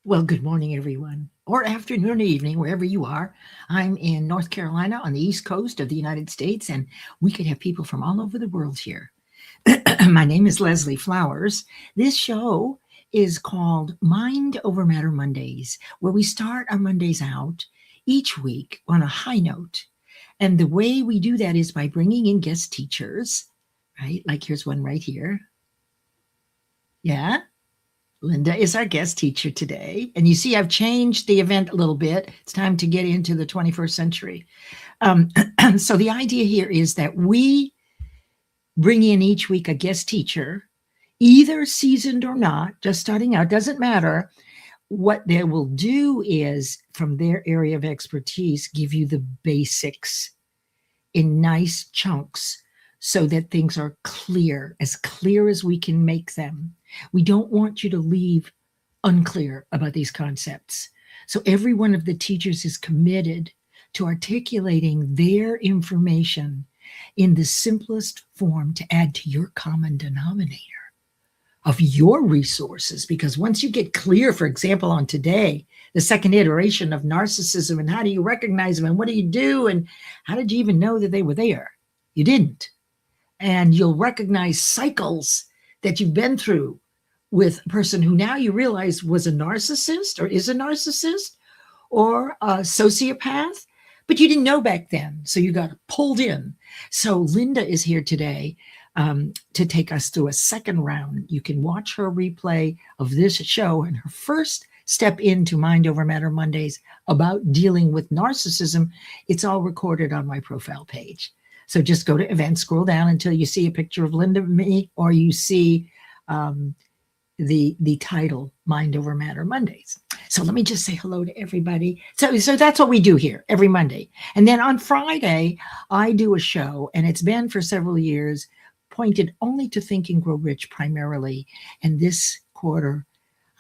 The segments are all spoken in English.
Well, good morning, everyone, or afternoon or evening, wherever you are. I'm in North Carolina on the East Coast of the United States, and we could have people from all over the world here. My name is Leslie Flowers. This show is called Mind Over Matter Mondays, where we start our Mondays out each week on a high note. And the way we do that is by bringing in guest teachers, right? Like here's one right here. Yeah. Linda is our guest teacher today. And you see, I've changed the event a little bit. It's time to get into the 21st century. So the idea here is that we bring in each week a guest teacher, either seasoned or not, just starting out, doesn't matter. What they will do is, from their area of expertise, give you the basics in nice chunks so that things are clear as we can make them. We don't want you to leave unclear about these concepts. So every one of the teachers is committed to articulating their information in the simplest form to add to your common denominator of your resources. Because once you get clear, for example, on today, the second iteration of narcissism, and how do you recognize them, and what do you do, and how did you even know that they were there? You didn't. And you'll recognize cycles that you've been through with a person who now you realize was a narcissist or is a narcissist or a sociopath, but you didn't know back then. So you got pulled in. So Linda is here today to take us through a second round. You can watch her replay of this show and her first step into Mind Over Matter Mondays about dealing with narcissism. It's all recorded on my profile page. So just go to events, scroll down until you see a picture of Linda and me, or you see the title, Mind Over Matter Mondays. So let me just say hello to everybody. So that's what we do here every Monday. And then on Friday, I do a show, and it's been for several years, pointed only to Think and Grow Rich primarily. And this quarter,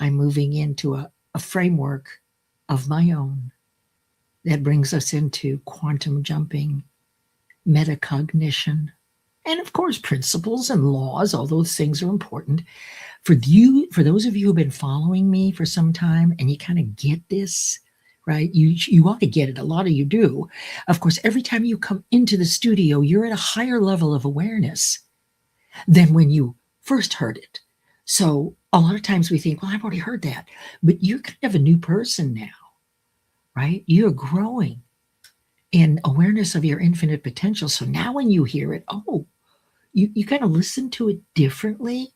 I'm moving into a framework of my own that brings us into quantum jumping, metacognition, and of course, principles and laws. All those things are important. For those of you who've been following me for some time and you kind of get this, right? You ought to get it. A lot of you do. Of course, every time you come into the studio, you're at a higher level of awareness than when you first heard it. So a lot of times we think, well, I've already heard that, but you're kind of a new person now, right? You're growing in awareness of your infinite potential. So now when you hear it, you kind of listen to it differently.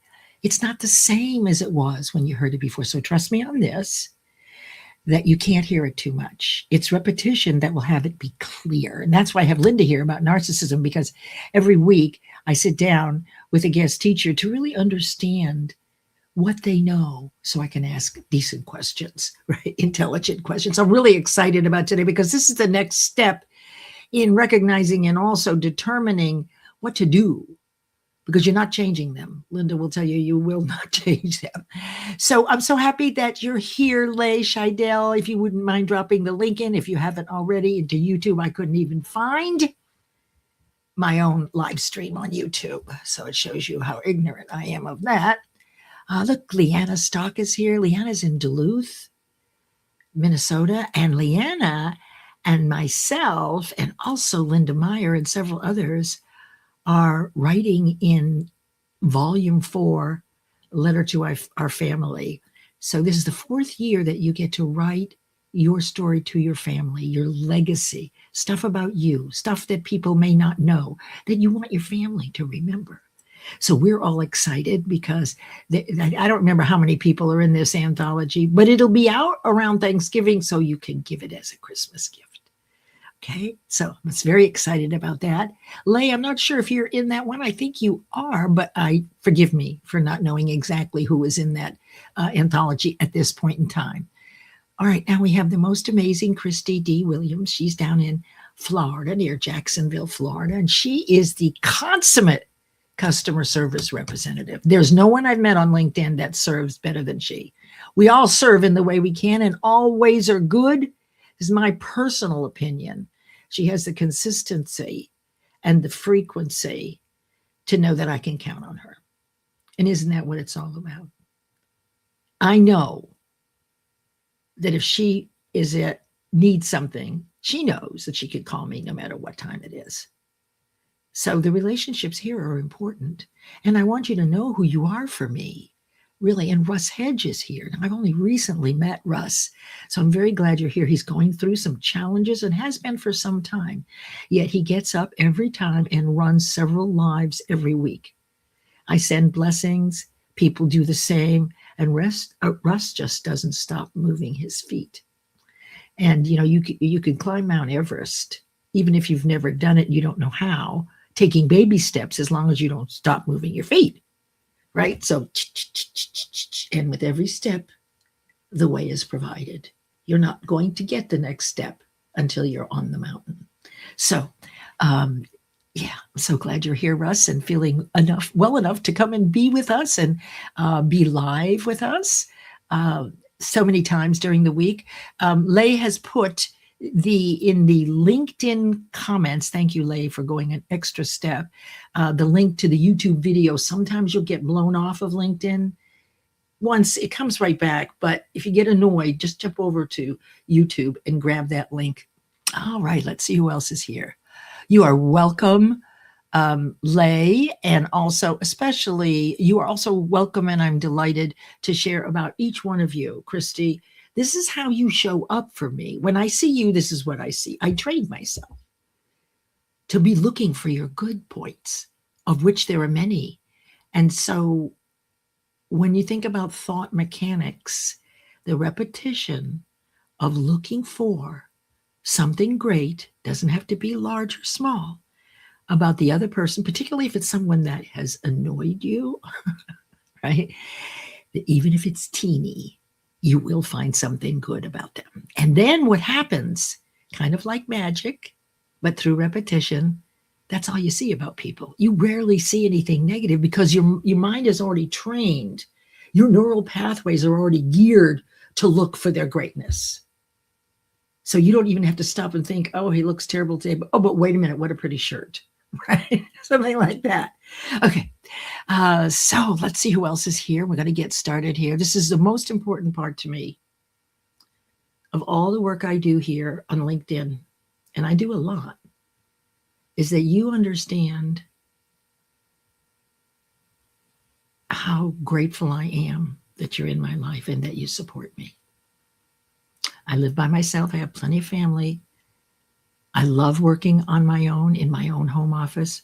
It's not the same as it was when you heard it before. So trust me on this, that you can't hear it too much. It's repetition that will have it be clear. And that's why I have Linda here about narcissism, because every week I sit down with a guest teacher to really understand what they know so I can ask decent questions, right? Intelligent questions. I'm really excited about today because this is the next step in recognizing and also determining what to do, because you're not changing them. Linda will tell you, you will not change them. So I'm so happy that you're here, 𝗏𝗁𝗏𝗏. If you wouldn't mind dropping the link in, if you haven't already, into YouTube. I couldn't even find my own live stream on YouTube. So it shows you how ignorant I am of that. Look, Leanna Stock is here. Leanna's in Duluth, Minnesota. And Leanna and myself, and also Linda Meier and several others, are writing in volume 4, Letter to Our Family. So this is the 4th year that you get to write your story to your family, your legacy, stuff about you, stuff that people may not know, that you want your family to remember. So we're all excited because I don't remember how many people are in this anthology, but it'll be out around Thanksgiving, so you can give it as a Christmas gift. Okay, so I'm very excited about that. Lay, I'm not sure if you're in that one. I think you are, but forgive me for not knowing exactly who is in that anthology at this point in time. All right, now we have the most amazing Christy D. Williams. She's down in Florida, near Jacksonville, Florida, and she is the consummate customer service representative. There's no one I've met on LinkedIn that serves better than she. We all serve in the way we can, and all ways are good. This is my personal opinion. She has the consistency and the frequency to know that I can count on her. And isn't that what it's all about? I know that if she needs something, she knows that she could call me no matter what time it is. So the relationships here are important. And I want you to know who you are for me, really. And Russ Hedge is here. Now, I've only recently met Russ, so I'm very glad you're here. He's going through some challenges and has been for some time. Yet he gets up every time and runs several lives every week. I send blessings. People do the same. And Russ just doesn't stop moving his feet. And, you can climb Mount Everest, even if you've never done it, you don't know how, taking baby steps as long as you don't stop moving your feet, right? So, and with every step, the way is provided. You're not going to get the next step until you're on the mountain. So, yeah, I'm so glad you're here, Russ, and feeling well enough to come and be with us and be live with us so many times during the week. Lay has put in the LinkedIn comments, thank you, Lay, for going an extra step, the link to the YouTube video. Sometimes you'll get blown off of LinkedIn. Once it comes right back, but if you get annoyed, just jump over to YouTube and grab that link. All right, let's see who else is here. You are welcome, Lay, and also especially you are also welcome, and I'm delighted to share about each one of you. Christy, this is how you show up for me. When I see you, this is what I see. I train myself to be looking for your good points, of which there are many. And so when you think about thought mechanics, the repetition of looking for something great, doesn't have to be large or small, about the other person, particularly if it's someone that has annoyed you, right? Even if it's teeny, you will find something good about them. And then what happens, kind of like magic, but through repetition, that's all you see about people. You rarely see anything negative because your mind is already trained. Your neural pathways are already geared to look for their greatness. So you don't even have to stop and think, oh, he looks terrible today. But wait a minute, what a pretty shirt, right? Something like that. Okay, so let's see who else is here. We're going to get started here. This is the most important part to me of all the work I do here on LinkedIn, and I do a lot, is that you understand how grateful I am that you're in my life and that you support me. I live by myself. I have plenty of family. I love working on my own in my own home office.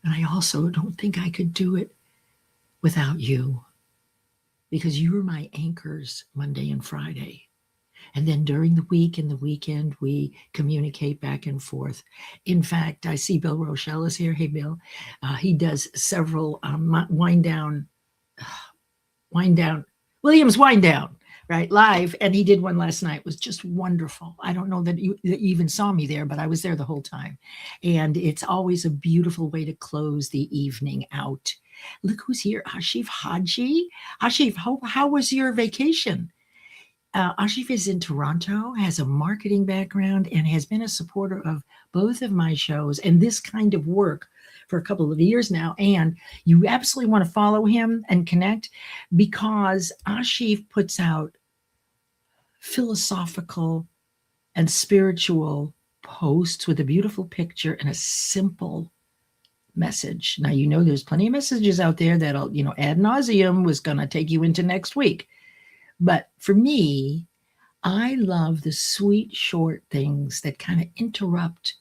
And I also don't think I could do it without you, because you are my anchors Monday and Friday. And then during the week and the weekend, we communicate back and forth. In fact, I see Bill Rochelle is here. Hey, Bill. He does several wind down, Williams wind down, right, live. And he did one last night. It was just wonderful. I don't know that you even saw me there, but I was there the whole time. And it's always a beautiful way to close the evening out. Look who's here, 𝗚𝗂𝗏 𝗏𝗏. 𝗚𝗂𝗏, how was your vacation? 𝗚𝗂𝗏 is in Toronto, has a marketing background, and has been a supporter of both of my shows and this kind of work for a couple of years now. And you absolutely want to follow him and connect, because 𝗚𝗏𝗏 puts out philosophical and spiritual posts with a beautiful picture and a simple message. Now, there's plenty of messages out there that'll, ad nauseum was going to take you into next week. But for me, I love the sweet, short things that kind of interrupt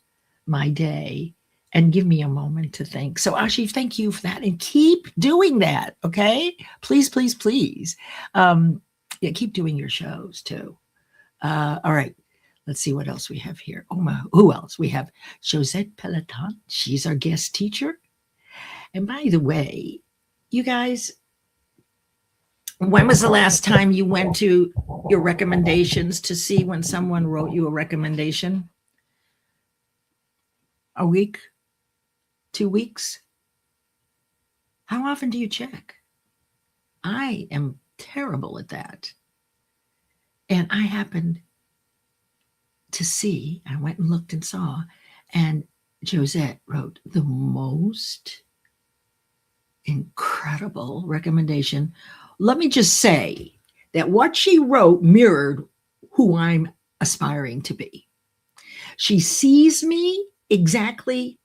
my day and give me a moment to think. So 𝗚𝗏𝗏, thank you for that. And keep doing that, okay? Please, please, please. Yeah, keep doing your shows too. All right. Let's see what else we have here. Who else? We have Josette Peloton. She's our guest teacher. And by the way, you guys, when was the last time you went to your recommendations to see when someone wrote you a recommendation? A week? 2 weeks? How often do you check? I am terrible at that. And I happened to see, I went and looked and saw, and Josette wrote the most incredible recommendation. Let me just say that what she wrote mirrored who I'm aspiring to be. She sees me exactly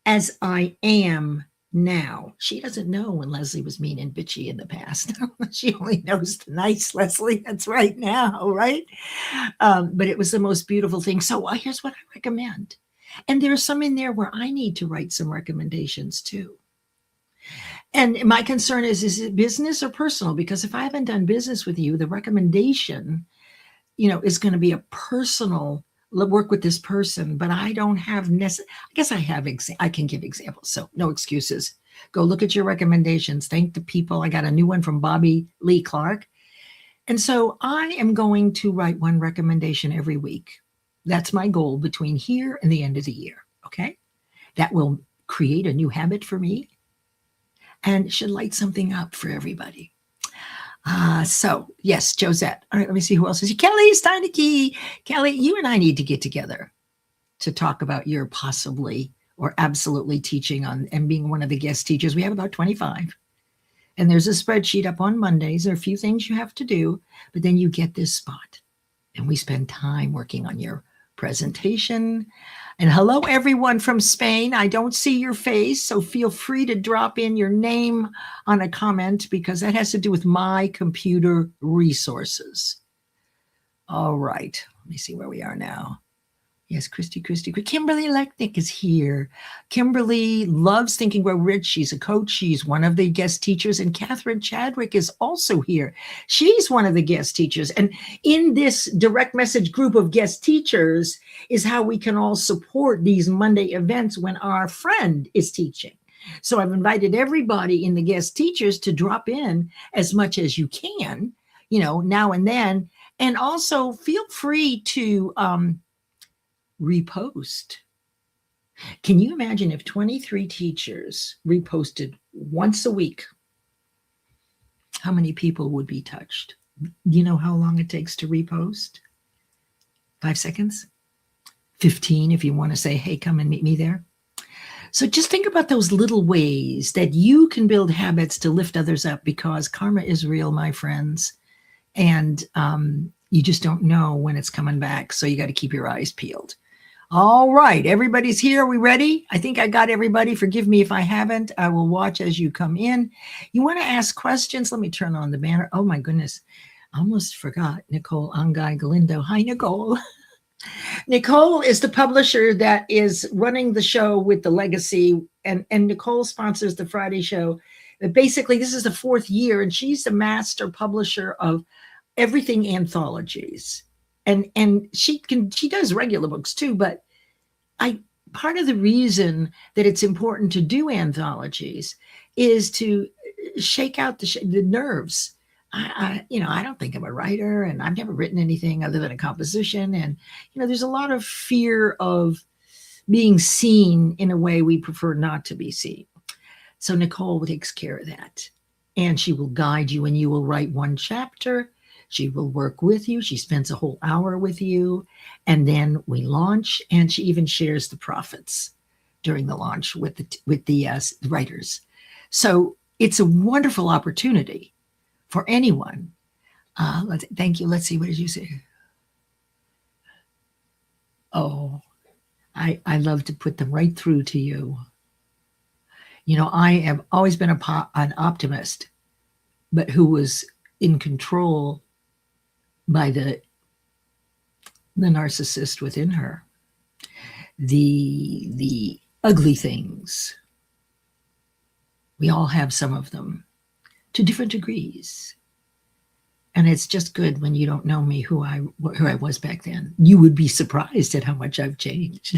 as I am now. She doesn't know when Leslie was mean and bitchy in the past. She only knows the nice Leslie that's right now, right? But it was the most beautiful thing. So here's what I recommend. And there's some in there where I need to write some recommendations too. And my concern is it business or personal? Because if I haven't done business with you, the recommendation, is going to be a personal work with this person, but I don't have I guess I can give examples. So no excuses. Go look at your recommendations. Thank the people. I got a new one from Bobby Lee Clark. And so I am going to write one recommendation every week. That's my goal between here and the end of the year. Okay. That will create a new habit for me and should light something up for everybody. So yes, Josette. All right, let me see who else is here. Kelly Steinecke. Kelly, you and I need to get together to talk about your possibly or absolutely teaching on and being one of the guest teachers. We have about 25. And there's a spreadsheet up on Mondays. There are a few things you have to do, but then you get this spot. And we spend time working on your presentation. And hello, everyone from Spain. I don't see your face, so feel free to drop in your name on a comment because that has to do with my computer resources. All right, let me see where we are now. Yes, Christy. Kimberly Lechnick is here. Kimberly loves Think and Grow Rich. She's a coach. She's one of the guest teachers. And Catherine Chadwick is also here. She's one of the guest teachers. And in this direct message group of guest teachers is how we can all support these Monday events when our friend is teaching. So I've invited everybody in the guest teachers to drop in as much as you can, now and then. And also feel free to repost. Can you imagine if 23 teachers reposted once a week? How many people would be touched? Do you know how long it takes to repost? 5 seconds? 15 if you want to say, hey, come and meet me there. So just think about those little ways that you can build habits to lift others up because karma is real, my friends. And you just don't know when it's coming back. So you got to keep your eyes peeled. All right, everybody's here. Are we ready? I think I got everybody. Forgive me if I haven't. I will watch as you come in. You want to ask questions? Let me turn on the banner. Oh my goodness, I almost forgot. Nicole Angai Galindo. Hi, Nicole. Nicole is the publisher that is running the show with the Legacy, and Nicole sponsors the Friday show. But basically, this is the 4th year, and she's the master publisher of everything anthologies. And she does regular books too, but part of the reason that it's important to do anthologies is to shake out the nerves. I don't think I'm a writer, and I've never written anything other than a composition. And there's a lot of fear of being seen in a way we prefer not to be seen. So Nicole takes care of that, and she will guide you, and you will write one chapter. She will work with you. She spends a whole hour with you. And then we launch, and she even shares the profits during the launch with the writers. So it's a wonderful opportunity for anyone. Thank you. Let's see. What did you say? Oh, I love to put them right through to you. I have always been an optimist, but who was in control by the narcissist within her, the ugly things. We all have some of them to different degrees. And it's just good when you don't know me, who I was back then. You would be surprised at how much I've changed.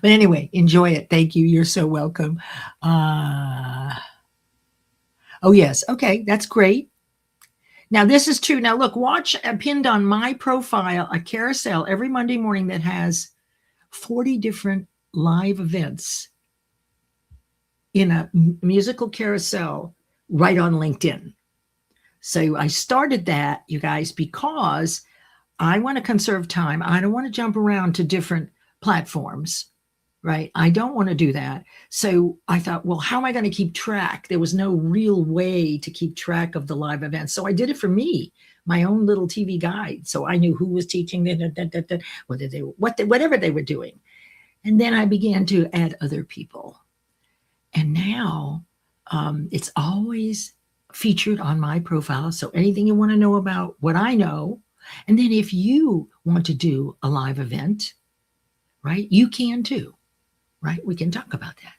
But anyway, enjoy it. Thank you. You're so welcome. Oh, yes. Okay, that's great. Now, this is true. Now, look, watch pinned on my profile a carousel every Monday morning that has 40 different live events in a musical carousel right on LinkedIn. So I started that, you guys, because I want to conserve time. I don't want to jump around to different platforms. right? I don't want to do that. So I thought, well, how am I going to keep track? There was no real way to keep track of the live events. So I did it for me, my own little TV guide. So I knew who was teaching, whatever they were doing. And then I began to add other people. And now it's always featured on my profile. So anything you want to know about what I know. And then if you want to do a live event, right, you can too. Right? We can talk about that.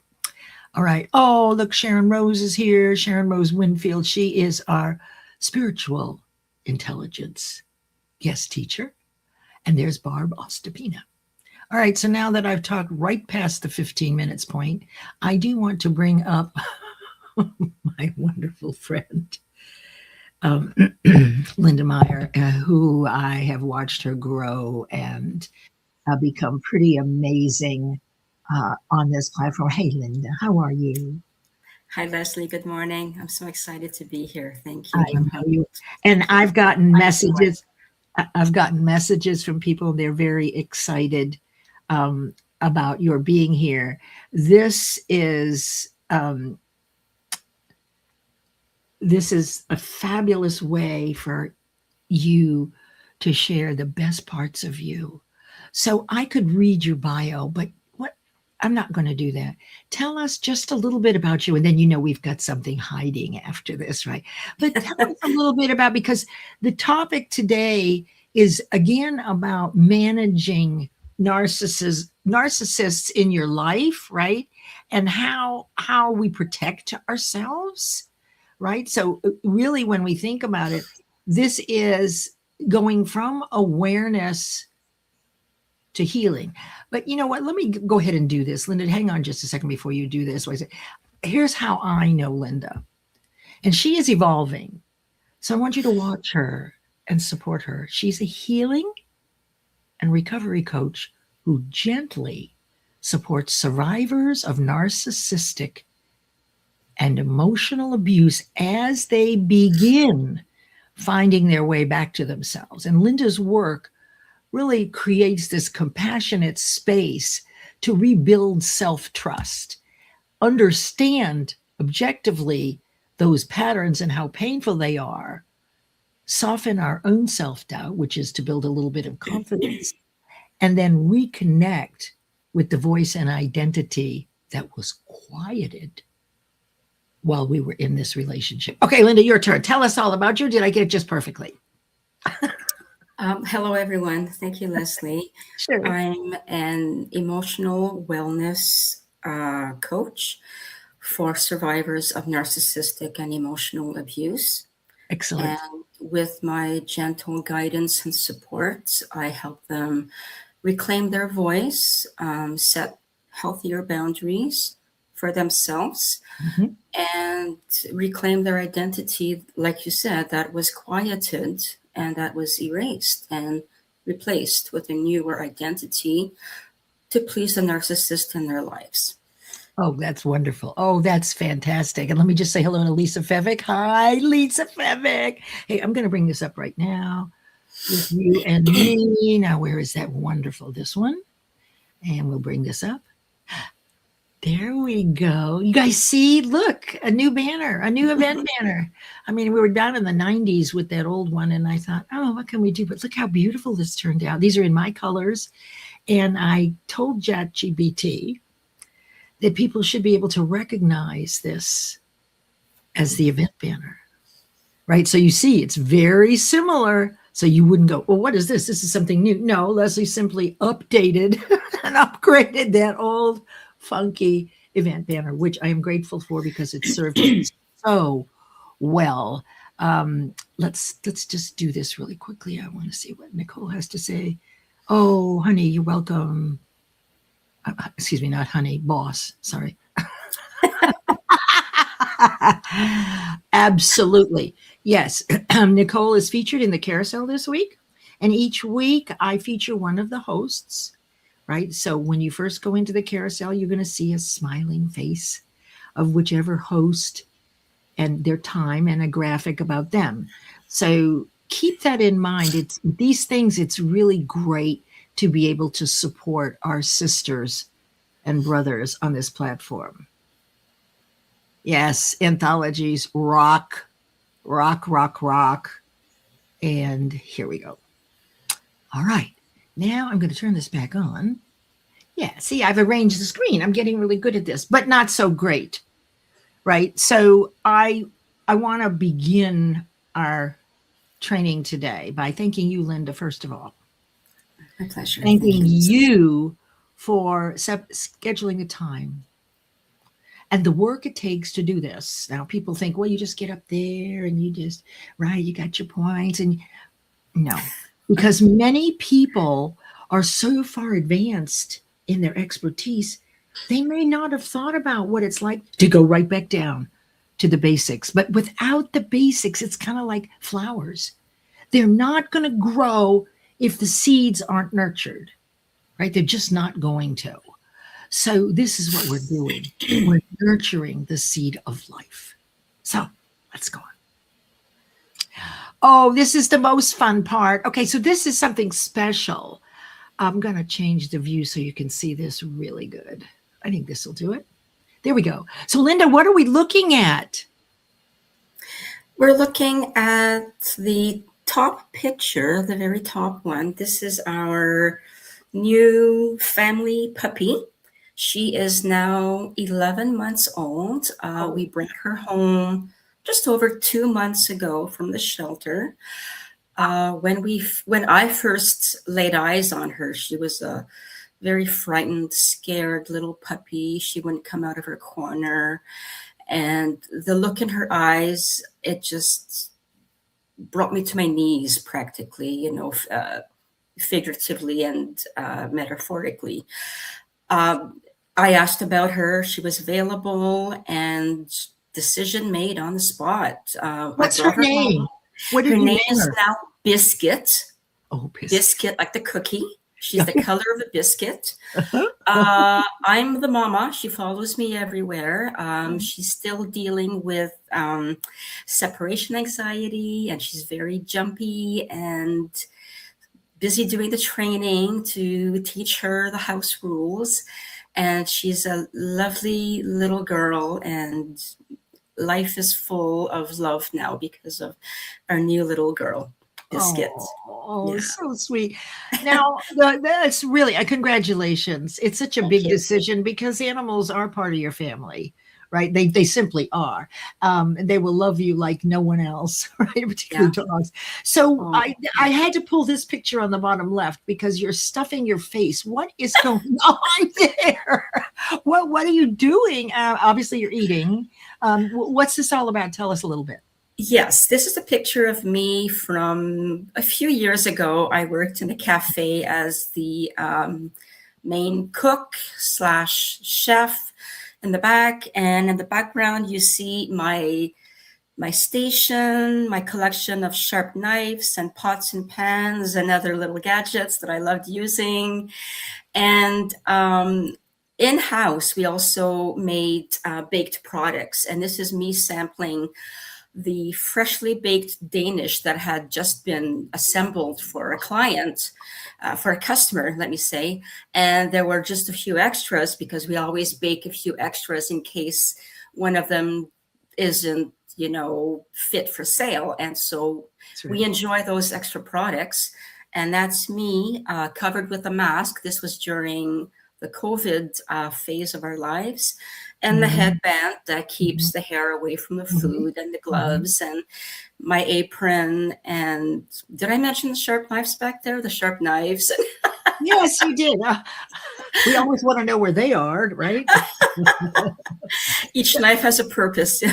All right. Oh, look, Sharon Rose is here. Sharon Rose Winfield. She is our spiritual intelligence guest teacher. And there's Barb Ostapina. All right. So now that I've talked right past the 15 minutes point, I do want to bring up my wonderful friend, Linda Meier, who I have watched her grow and become pretty amazing on this platform. Hey, Linda, how are you? Hi, Leslie. Good morning. I'm so excited to be here. Thank you. I know you. And I've gotten messages. I've gotten messages from people. They're very excited about your being here. This is a fabulous way for you to share the best parts of you. So I could read your bio, but I'm not going to do that. Tell us just a little bit about you, and then we've got something hiding after this, right? But tell us a little bit about, because the topic today is again about managing narcissists in your life, right? And how we protect ourselves, right? So really, when we think about it, this is going from awareness to healing. But you know what? Let me go ahead and do this. Linda, hang on just a second before you do this. Here's how I know Linda. And she is evolving. So I want you to watch her and support her. She's a healing and recovery coach who gently supports survivors of narcissistic and emotional abuse as they begin finding their way back to themselves. And Linda's work really creates this compassionate space to rebuild self-trust, understand objectively those patterns and how painful they are, soften our own self-doubt, which is to build a little bit of confidence, and then reconnect with the voice and identity that was quieted while we were in this relationship. Okay, Linda, your turn. Tell us all about you. Did I get it just perfectly? Hello, everyone. Thank you, Leslie. Sure. I'm an emotional wellness coach for survivors of narcissistic and emotional abuse. Excellent. And with my gentle guidance and support, I help them reclaim their voice, set healthier boundaries for themselves, and reclaim their identity, like you said, that was quieted and that was erased and replaced with a newer identity to please the narcissist in their lives. Oh, that's wonderful. Oh, that's fantastic. And let me just say hello to Lisa Fevick. Hi, Lisa Fevick. Hey, I'm going to bring this up right now with you and me. Now, where is that wonderful? This one. And we'll bring this up. There we go. You guys see, look, a new banner, a new event banner. I mean, we were down in the 90s with that old one, and I thought, oh, what can we do? But look how beautiful this turned out. These are in my colors. And I told ChatGPT that people should be able to recognize this as the event banner, right? So you see, it's very similar. So you wouldn't go, well, what is this? This is something new. No, Leslie simply updated and upgraded that old funky event banner, which I am grateful for because it served me so well. Let's just do this really quickly. I want to see what Nicole has to say. Oh, honey, you're welcome. Excuse me, not honey, boss. Sorry. Absolutely. Yes. Nicole is featured in the carousel this week. And each week I feature one of the hosts, right? So when you first go into the carousel, you're going to see a smiling face of whichever host and their time and a graphic about them. So keep that in mind. It's these things, it's really great to be able to support our sisters and brothers on this platform. Yes, anthologies rock, rock, rock, rock. And here we go. All right. Now I'm going to turn this back on. Yeah, see, I've arranged the screen. I'm getting really good at this, but not so great. Right? So I want to begin our training today by thanking you, Linda, first of all. My pleasure. Thanking you for scheduling the time and the work it takes to do this. Now, people think, well, you just get up there and you just, right, you got your points. And no, because many people are so far advanced in their expertise, they may not have thought about what it's like to go right back down to the basics. But without the basics, it's kind of like flowers. They're not going to grow if the seeds aren't nurtured, right? They're just not going to. So this is what we're doing. We're nurturing the seed of life. So let's go on. Oh, this is the most fun part. Okay, so this is something special. I'm going to change the view so you can see this really good. I think this will do it. There we go. So Linda, what are we looking at? We're looking at the top picture, the very top one. This is our new family puppy. She is now 11 months old. We brought her home just over 2 months ago from the shelter. When I first laid eyes on her, she was a very frightened, scared little puppy. She wouldn't come out of her corner. And the look in her eyes, it just brought me to my knees practically, you know, figuratively and metaphorically. I asked about her. She was available and decision made on the spot. What's her name? What did her you name name is her? now Biscuit. Oh, Biscuit, like the cookie. She's the color of a biscuit. I'm the mama. She follows me everywhere. She's still dealing with separation anxiety, and she's very jumpy and busy doing the training to teach her the house rules. And she's a lovely little girl, and life is full of love now because of our new little girl, Biscuit. Oh, yeah. So sweet. Now, that's really a congratulations. It's such a big decision because animals are part of your family, right? They simply are. And they will love you like no one else, right? Particularly dogs. So I had to pull this picture on the bottom left because you're stuffing your face. What is going on there? What are you doing? Obviously, you're eating. What's this all about? Tell us a little bit. Yes, this is a picture of me from a few years ago. I worked in a cafe as the main cook / chef in the back. And in the background, you see my station, my collection of sharp knives and pots and pans and other little gadgets that I loved using. And in-house, we also made baked products. And this is me sampling the freshly baked Danish that had just been assembled for a client, for a customer, let me say. And there were just a few extras because we always bake a few extras in case one of them isn't, you know, fit for sale. And so we enjoy those extra products. And that's me covered with a mask. This was during the COVID phase of our lives. And the headband that keeps the hair away from the food, and the gloves, and my apron. And did I mention the sharp knives back there? The sharp knives. Yes, you did. We always want to know where they are, right? Each knife has a purpose.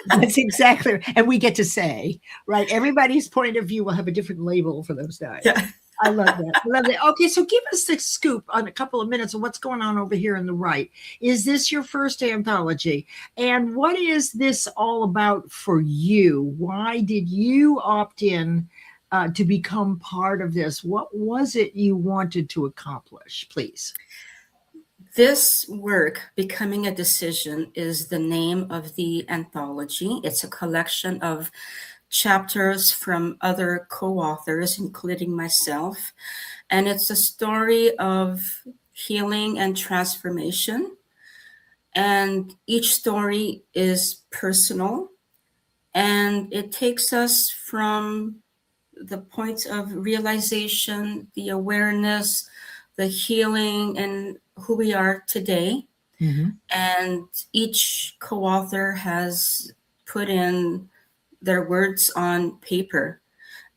That's exactly. And we get to say, right? Everybody's point of view will have a different label for those knives. Yeah. I love that. I love that. Okay, so give us the scoop on a couple of minutes of what's going on over here on the right. Is this your first anthology? And what is this all about for you? Why did you opt in to become part of this? What was it you wanted to accomplish, please? This work, Becoming a Decision, is the name of the anthology. It's a collection of chapters from other co-authors, including myself. And it's a story of healing, and transformation. And each story is personal, and it takes us from the point of realization, the awareness, the healing, and who we are today. And each co-author has put in their words on paper,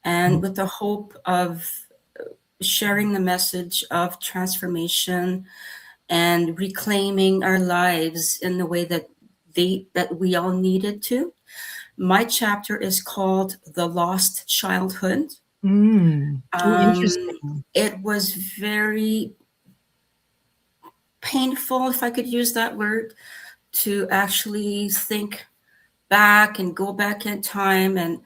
and with the hope of sharing the message of transformation and reclaiming our lives in the way that we all needed to. My chapter is called The Lost Childhood. Interesting. It was very painful, if I could use that word, to actually think back and go back in time and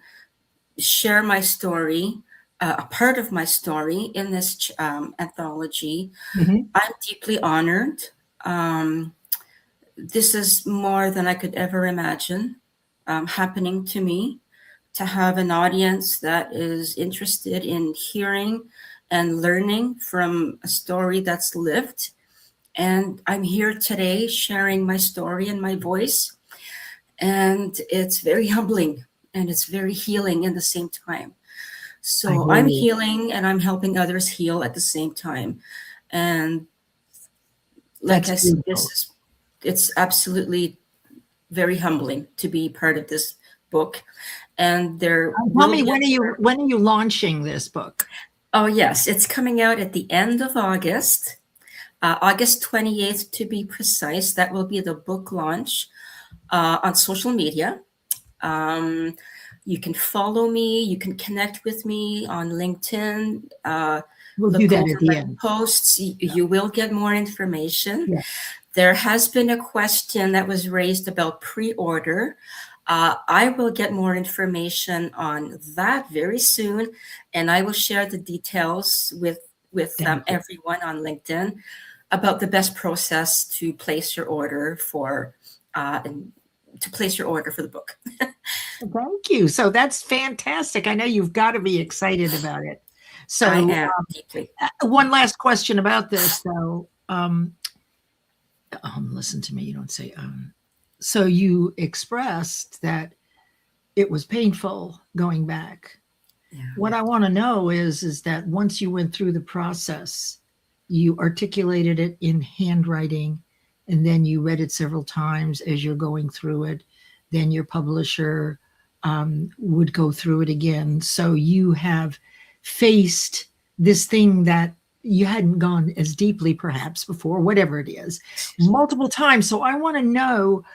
share my story, a part of my story in this anthology. I'm deeply honored. This is more than I could ever imagine happening to me, to have an audience that is interested in hearing and learning from a story that's lived. And I'm here today sharing my story and my voice. And it's very humbling and it's very healing in the same time. So I'm healing and I'm helping others heal at the same time. And like I said, it's absolutely very humbling to be part of this book. And there, tell me, when are you launching this book? Oh yes, it's coming out at the end of August, August 28th to be precise. That will be the book launch on social media. You can follow me. You can connect with me on LinkedIn. We'll do that at the end. Posts. You will get more information. Yeah. There has been a question that was raised about pre-order. I will get more information on that very soon, and I will share the details with everyone on LinkedIn about the best process to place your order for the book. Thank you. So that's fantastic. I know you've got to be excited about it. So I am deeply. One last question about this, though. Listen to me. You don't say. So you expressed that it was painful going back. Yeah. What I want to know is that once you went through the process, you articulated it in handwriting, and then you read it several times as you're going through it. Then your publisher would go through it again. So you have faced this thing that you hadn't gone as deeply perhaps before, whatever it is, multiple times. So I want to know,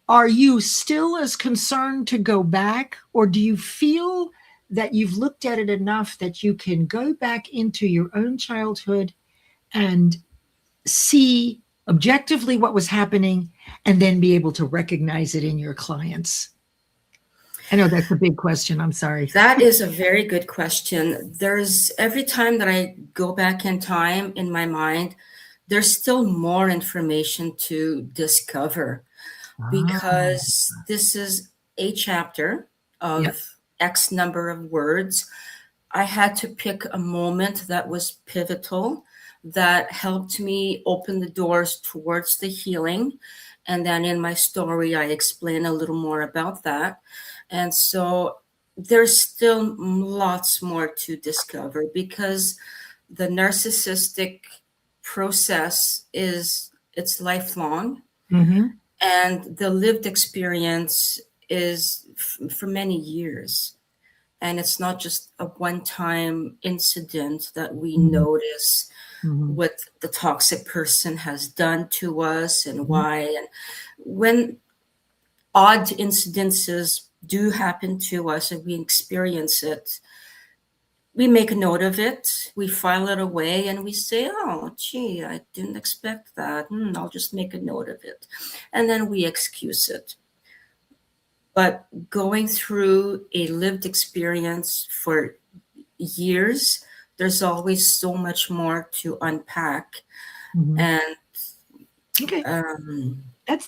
are you still as concerned to go back, or do you feel that you've looked at it enough that you can go back into your own childhood and see objectively what was happening and then be able to recognize it in your clients? I know that's a big question. I'm sorry. That is a very good question. Every time that I go back in time in my mind, there's still more information to discover, because this is a chapter of X number of words. I had to pick a moment that was pivotal, that helped me open the doors towards the healing. And then in my story, I explain a little more about that. And so there's still lots more to discover, because the narcissistic process it's lifelong. And the lived experience is for many years. And it's not just a one-time incident that we notice what the toxic person has done to us and why. And when odd incidences do happen to us and we experience it, we make a note of it, we file it away, and we say, oh, gee, I didn't expect that. I'll just make a note of it. And then we excuse it. But going through a lived experience for years, there's always so much more to unpack. And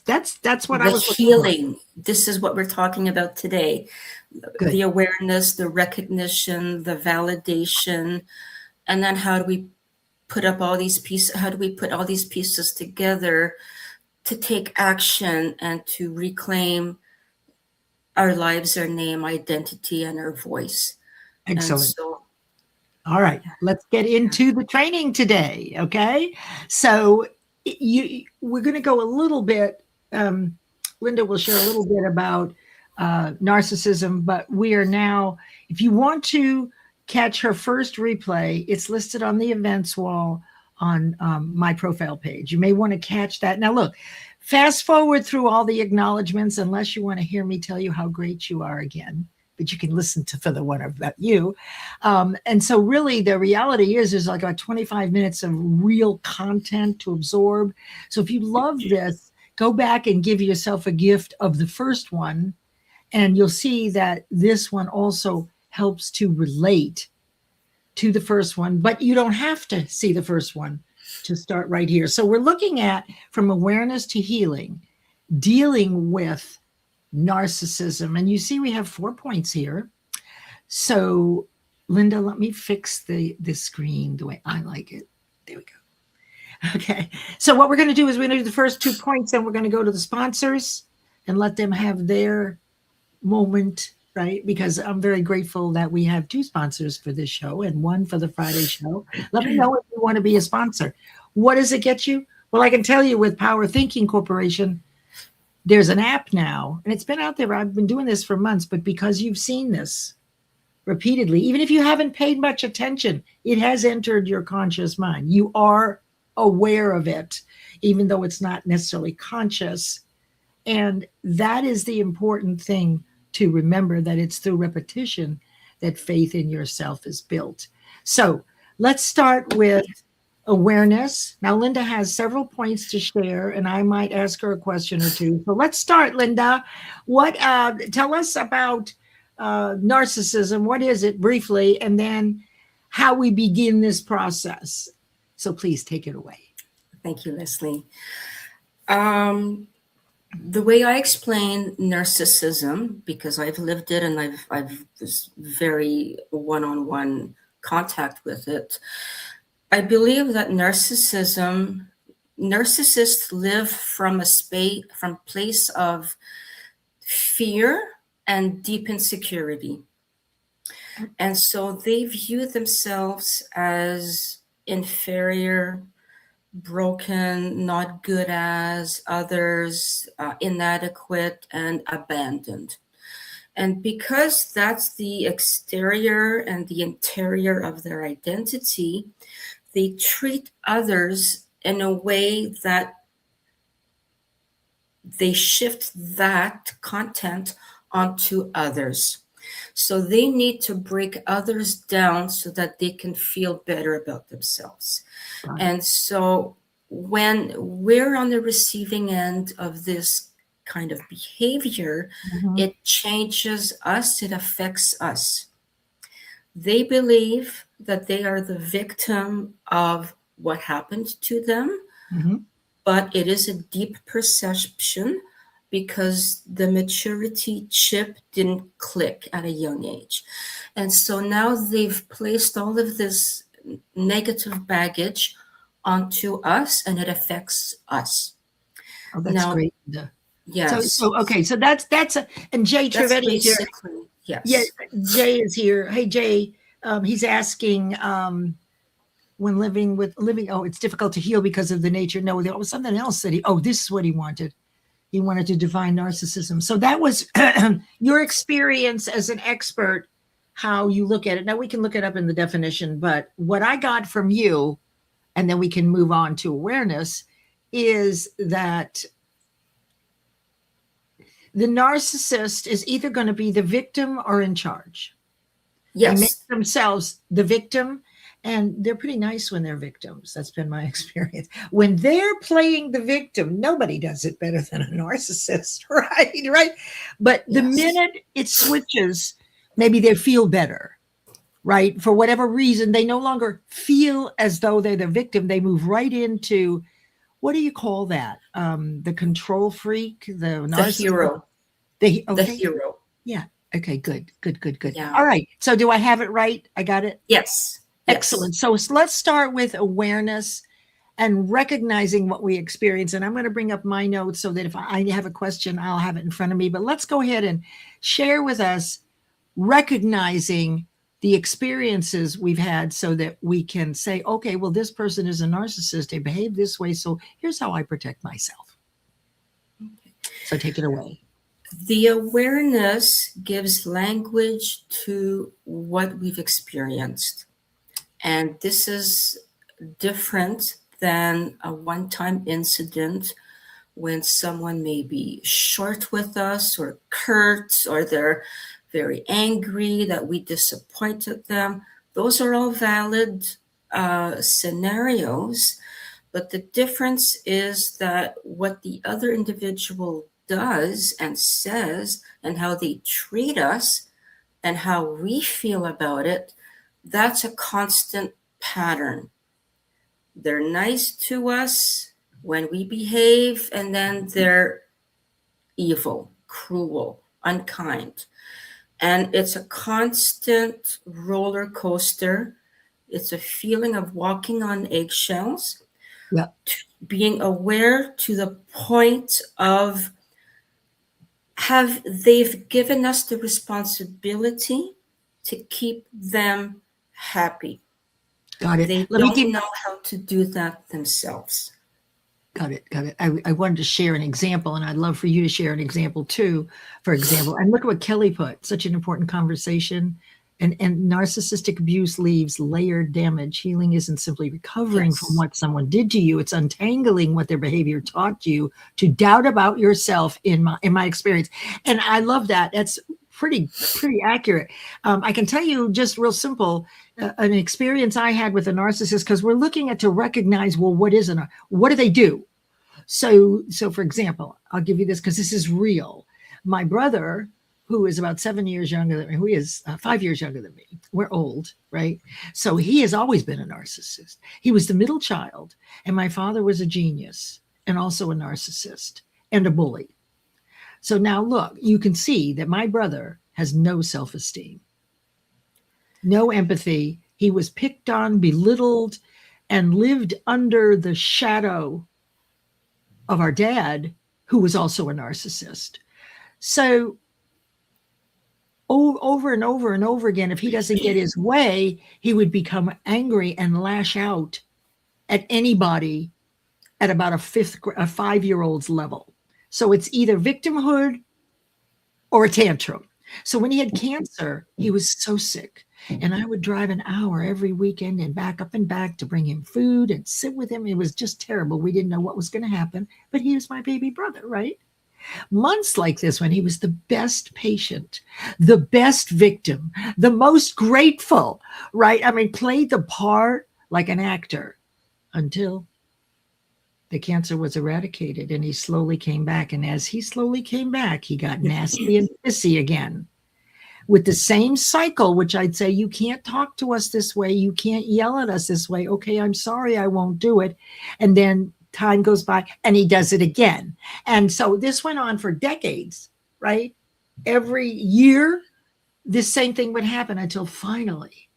that's what I was healing. This is what we're talking about today. Good. The awareness, the recognition, the validation, and then how do we put up all these pieces? How do we put all these pieces together to take action and to reclaim our lives, our name, identity, and our voice? Excellent. And so, all right, let's get into the training today. Okay, so we're going to go a little bit. Linda will share a little bit about narcissism, but we are now, if you want to catch her first replay, it's listed on the events wall on my profile page. You may want to catch that. Now look, fast forward through all the acknowledgments unless you want to hear me tell you how great you are again, but you can listen to for the one about you. And so really the reality is there's like about 25 minutes of real content to absorb. So if you love this, go back and give yourself a gift of the first one, and you'll see that this one also helps to relate to the first one, but you don't have to see the first one to start right here. So we're looking at from awareness to healing, dealing with narcissism. And you see we have 4 points here. So Linda, let me fix the screen the way I like it. There we go. Okay. So what we're going to do is we're going to do the first 2 points, and we're going to go to the sponsors and let them have their moment, right? Because I'm very grateful that we have 2 sponsors for this show and 1 for the Friday show. Let me know if you want to be a sponsor. What does it get you? Well, I can tell you with Power Thinking Corporation, there's an app now, and it's been out there. I've been doing this for months, but because you've seen this repeatedly, even if you haven't paid much attention, it has entered your conscious mind. You are aware of it, even though it's not necessarily conscious. And that is the important thing to remember, that it's through repetition that faith in yourself is built. So let's start with awareness. Now, Linda has several points to share, and I might ask her a question or two. So let's start, Linda. Tell us about narcissism. What is it briefly, and then how we begin this process. So please take it away. Thank you, Leslie. The way I explain narcissism, because I've lived it and I've was very one-on-one contact with it, I believe that narcissists live from from place of fear and deep insecurity. And so they view themselves as inferior, broken, not good as others, inadequate, and abandoned. And because that's the exterior and the interior of their identity, they treat others in a way that they shift that content onto others. So they need to break others down so that they can feel better about themselves. Right. And so when we're on the receiving end of this kind of behavior, it changes us, it affects us. They believe that they are the victim of what happened to them, but it is a deep perception because the maturity chip didn't click at a young age. And so now they've placed all of this negative baggage onto us, and it affects us. Oh, that's now, great. Yes. So okay. So that's and Jay Trevetti is here. Yes. Yeah, Jay is here. Hey, Jay. He's asking when living. Oh, it's difficult to heal because of the nature. No, there was something else that this is what he wanted. He wanted to define narcissism. So that was your experience as an expert, how you look at it. Now we can look it up in the definition, but what I got from you, and then we can move on to awareness, is that the narcissist is either going to be the victim or in charge. Yes. They make themselves the victim, and they're pretty nice when they're victims. That's been my experience. When they're playing the victim, nobody does it better than a narcissist, right? But the minute it switches, maybe they feel better, right? For whatever reason, they no longer feel as though they're the victim. They move right into, what do you call that? The control freak, the hero. The hero. Yeah. Okay, good. Yeah. All right. So do I have it right? I got it? Yes. Excellent. So let's start with awareness and recognizing what we experience. And I'm going to bring up my notes so that if I have a question, I'll have it in front of me. But let's go ahead and share with us recognizing the experiences we've had so that we can say, okay, well, this person is a narcissist. They behave this way. So here's how I protect myself. Okay. So take it away. The awareness gives language to what we've experienced. And this is different than a one-time incident when someone may be short with us or curt, or they're very angry that we disappointed them. Those are all valid scenarios, but the difference is that what the other individual does and says and how they treat us and how we feel about it, that's a constant pattern. They're nice to us when we behave, and then they're evil, cruel, unkind. And it's a constant roller coaster. It's a feeling of walking on eggshells, being aware to the point of they've given us the responsibility to keep them happy. Got it. They don't know how to do that themselves. Got it. I wanted to share an example, and I'd love for you to share an example too. For example, and look at what Kelly put, such an important conversation. And narcissistic abuse leaves layered damage. Healing isn't simply recovering from what someone did to you. It's untangling what their behavior taught you to doubt about yourself in my experience. And I love that. That's pretty accurate. I can tell you just real simple, an experience I had with a narcissist, because we're looking at to recognize, well, what do they do? So for example, I'll give you this because this is real. My brother, who is about 7 years younger than me, who is 5 years younger than me. We're old, right? So he has always been a narcissist. He was the middle child, and my father was a genius and also a narcissist and a bully. So now look, you can see that my brother has no self-esteem, no empathy. He was picked on, belittled, and lived under the shadow of our dad, who was also a narcissist. So over and over and over again, if he doesn't get his way, he would become angry and lash out at anybody at about a 5-year-old's level. So it's either victimhood or a tantrum. So when he had cancer, he was so sick. And I would drive an hour every weekend and back up and back to bring him food and sit with him. It was just terrible. We didn't know what was going to happen, but he was my baby brother, right? Months like this, when he was the best patient, the best victim, the most grateful, right? I mean, played the part like an actor until the cancer was eradicated and he slowly came back. And as he slowly came back, he got nasty and pissy again with the same cycle, which I'd say, you can't talk to us this way. You can't yell at us this way. Okay, I'm sorry, I won't do it. And then time goes by and he does it again. And so this went on for decades, right? Every year, this same thing would happen until finally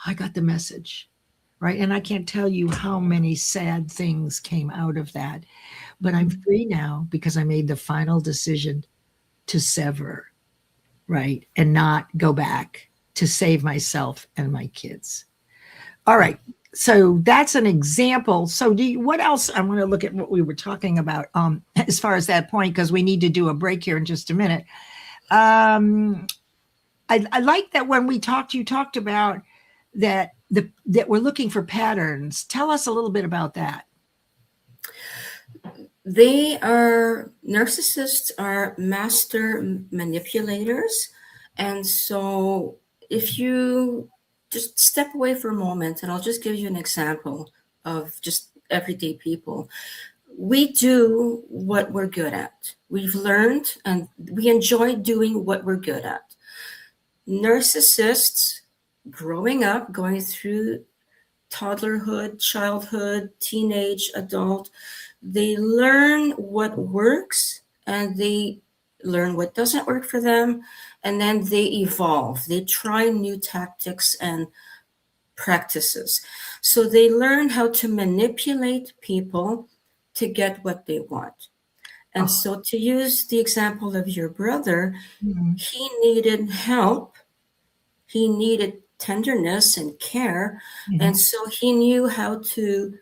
I got the message, right? And I can't tell you how many sad things came out of that, but I'm free now because I made the final decision to sever, right? And not go back, to save myself and my kids. All right. So that's an example. So what else? I want to look at what we were talking about as far as that point, because we need to do a break here in just a minute. I like that when we talked, you talked about that we're looking for patterns. Tell us a little bit about that. Narcissists are master manipulators. And so if you just step away for a moment, and I'll just give you an example of just everyday people. We do what we're good at. We've learned and we enjoy doing what we're good at. Narcissists, growing up, going through toddlerhood, childhood, teenage, adult, they learn what works and they learn what doesn't work for them, and then they evolve. They try new tactics and practices. So they learn how to manipulate people to get what they want. And so to use the example of your brother, he needed help. He needed tenderness and care. And so he knew how to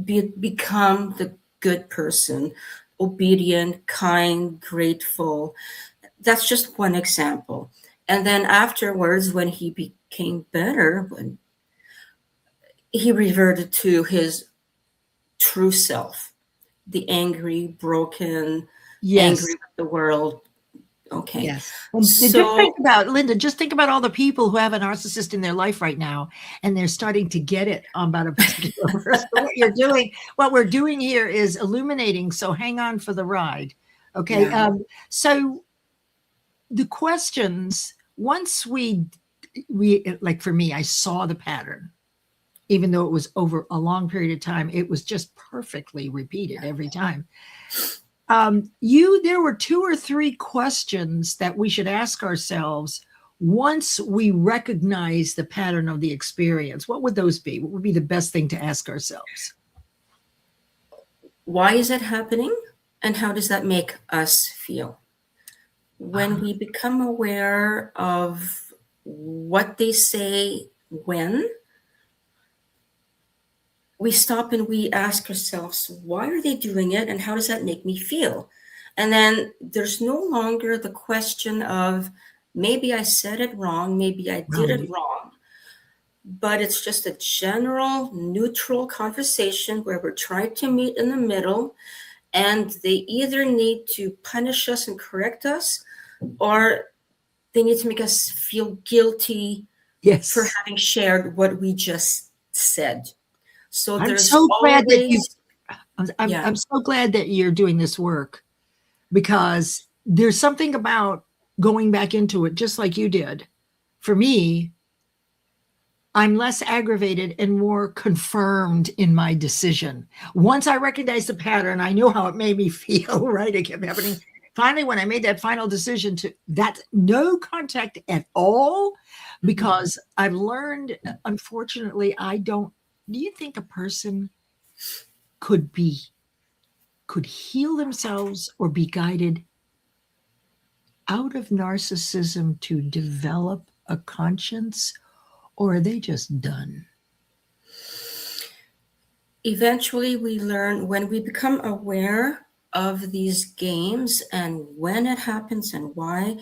become the good person, obedient, kind, grateful. That's just one example. And then afterwards, when he became better, when he reverted to his true self, the angry, broken, angry with the world. Okay. Yes. Just think about, Linda, just think about all the people who have a narcissist in their life right now, and they're starting to get it about a particular person. What we're doing here is illuminating. So hang on for the ride. Okay. Yeah. So the questions, once we, like for me, I saw the pattern, even though it was over a long period of time, it was just perfectly repeated every time. There were 2 or 3 questions that we should ask ourselves once we recognize the pattern of the experience. What would those be? What would be the best thing to ask ourselves? Why is it happening? And how does that make us feel? When we become aware of what they say when, we stop and we ask ourselves, why are they doing it? And how does that make me feel? And then there's no longer the question of, maybe I said it wrong, maybe I did it wrong. But it's just a general, neutral conversation where we're trying to meet in the middle. And they either need to punish us and correct us, or they need to make us feel guilty for having shared what we just said. So I'm so glad that you're doing this work, because there's something about going back into it, just like you did. For me, I'm less aggravated and more confirmed in my decision. Once I recognized the pattern, I knew how it made me feel, right? It kept happening. Finally, when I made that final decision to that no contact at all, because I've learned, unfortunately, do you think a person could heal themselves or be guided out of narcissism to develop a conscience, or are they just done? Eventually, we learn when we become aware of these games and when it happens and why,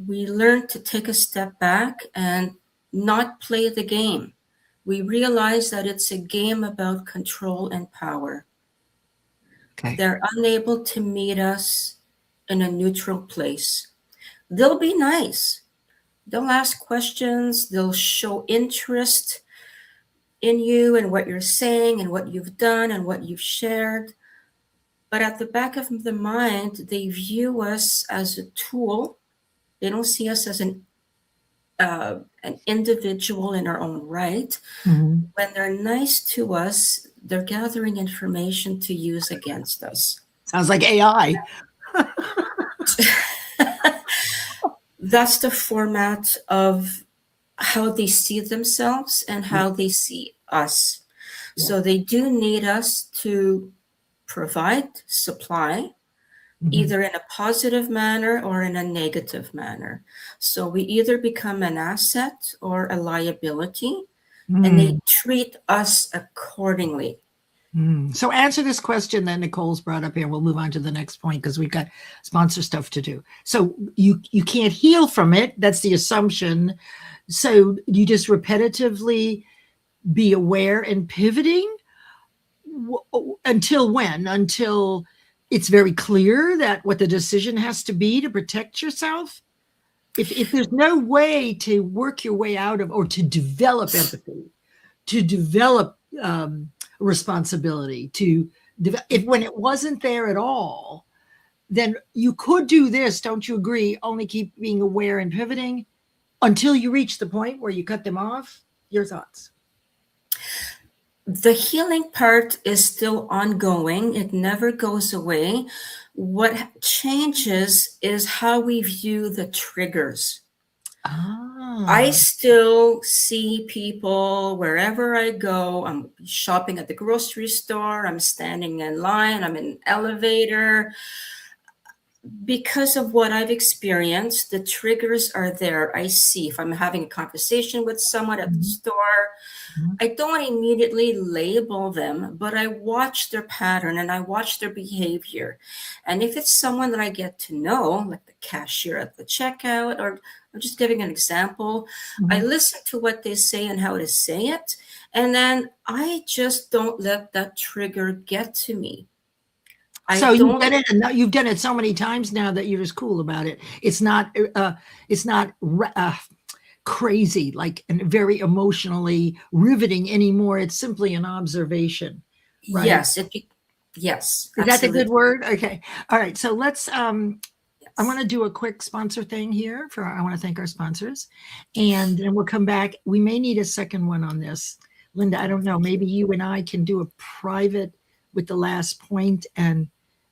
we learn to take a step back and not play the game. We realize that it's a game about control and power. Okay. They're unable to meet us in a neutral place. They'll be nice. They'll ask questions. They'll show interest in you and what you're saying and what you've done and what you've shared. But at the back of the mind, they view us as a tool. They don't see us as an individual in our own right. When they're nice to us, they're gathering information to use against us. Sounds like AI. That's the format of how they see themselves and how they see us. So they do need us to provide, supply, either in a positive manner or in a negative manner. So we either become an asset or a liability, and they treat us accordingly. So answer this question that Nicole's brought up here. We'll move on to the next point because we've got sponsor stuff to do. So you can't heal from it. That's the assumption. So you just repetitively be aware and pivoting until when? Until it's very clear that what the decision has to be to protect yourself? If there's no way to work your way out of, or to develop empathy, to develop responsibility, when it wasn't there at all, then you could do this, don't you agree? Only keep being aware and pivoting until you reach the point where you cut them off. Your thoughts? The healing part is still ongoing. It never goes away. What changes is how we view the triggers. I Ah. still see people wherever I go. I'm shopping at the grocery store, I'm standing in line, I'm in an elevator. Because of what I've experienced, the triggers are there. I see if I'm having a conversation with someone at the Mhm. store, Mhm. I don't immediately label them, but I watch their pattern and I watch their behavior. And if it's someone that I get to know, like the cashier at the checkout, or I'm just giving an example, I Mhm. listen to what they say and how to say it. And then I just don't let that trigger get to me. I So you've don't. done it, and you've done it so many times now that you're just cool about it. It's not crazy, like, and very emotionally riveting anymore. It's simply an observation, right? Yes, yes, Is that the good absolutely. word? Okay. All right. So let's I want Yes. to do a quick sponsor thing here for I want to thank our sponsors. And then we'll come back. We may need a second one on this. Linda, I Oh, don't know. thank you. Maybe you and I can do a private with the last point and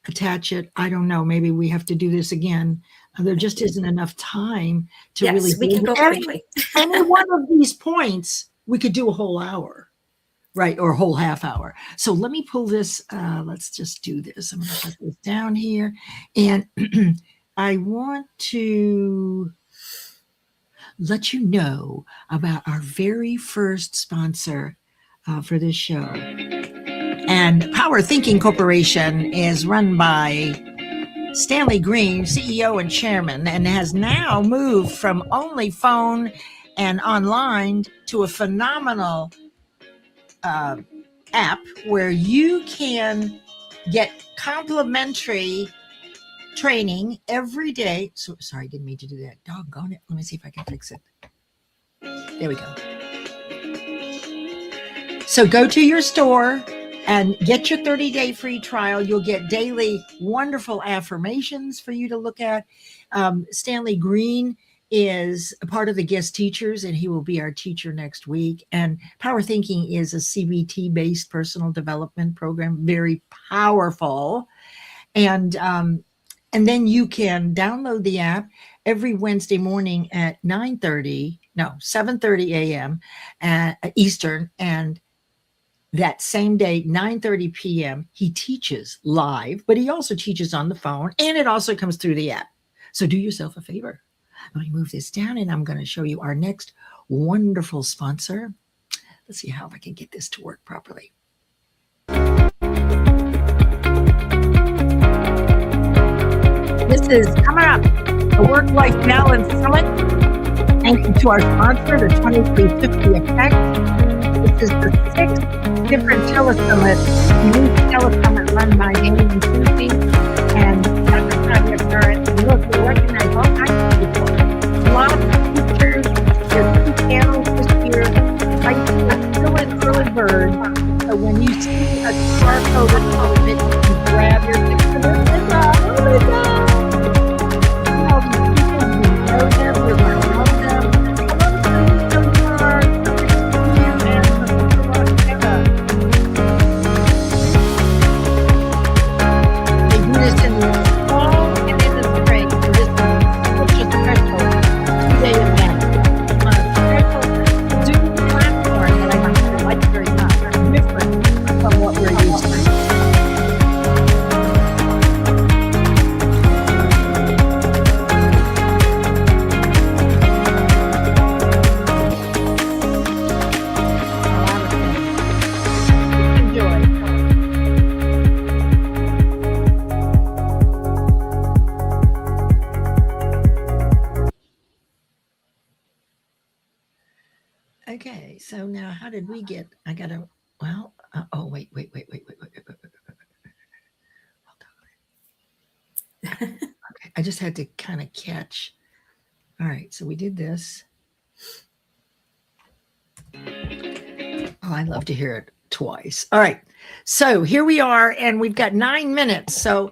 attach it. I don't know. Maybe we have to do this again. There Thank just you. isn't enough time to really Yes, we can do go quickly. any one of these points. We could do a whole hour. Right, or a whole half hour. So let me pull this. Let's just do this. I'm going to put this down here. And I want to let you know about our very first sponsor for this show. And Power Thinking Corporation is run by Stanley Green, CEO and chairman, and has now moved from only phone and online to a phenomenal app where you can get complimentary training every day. So sorry, didn't mean to do that. Doggone it. Let me see if I can fix it. There we go. So go to your store and get your 30-day free trial. You'll get daily wonderful affirmations for you to look at. Stanley Green is a part of the guest teachers, and he will be our teacher next week. And Power Thinking is a CBT-based personal development program, very powerful. And then you can download the app every Wednesday morning at 7:30 a.m. Eastern, and that same day, 9:30 p.m., he teaches live, but he also teaches on the phone, and it also comes through the app. So do yourself a favor. Let me move this down, and I'm going to show you our next wonderful sponsor. Let's see how I can get this to work properly. This is coming up, the Work-Life Balance Summit. Thank you to our sponsor, the 𝗠𝗜𝗡𝗄 Effect. This is the 6th different telesummit, unique telesummit run by Amy and Susie and Dr. Tanya Curran. Look, we recognize all kinds of people. A lot of teachers. There's 2 panels this year. Right, it's still an early bird. So when you see a QR code at the bottom of it, you can grab your ticket. Oh my God. All these people, you know them, you're going to love them. I want to tell you some are. They do this in the fall and in the spring. And this is such a special 2-day event on a special Zoom platform that I like very much. Different from what we're used to. Enjoy. Okay, so now how did we get? I gotta. Well, oh wait. Hold on. Okay, I just had to kind of catch. All right, so we did this. Oh, I love to hear it twice. All right, so here we are, and we've got 9 minutes. So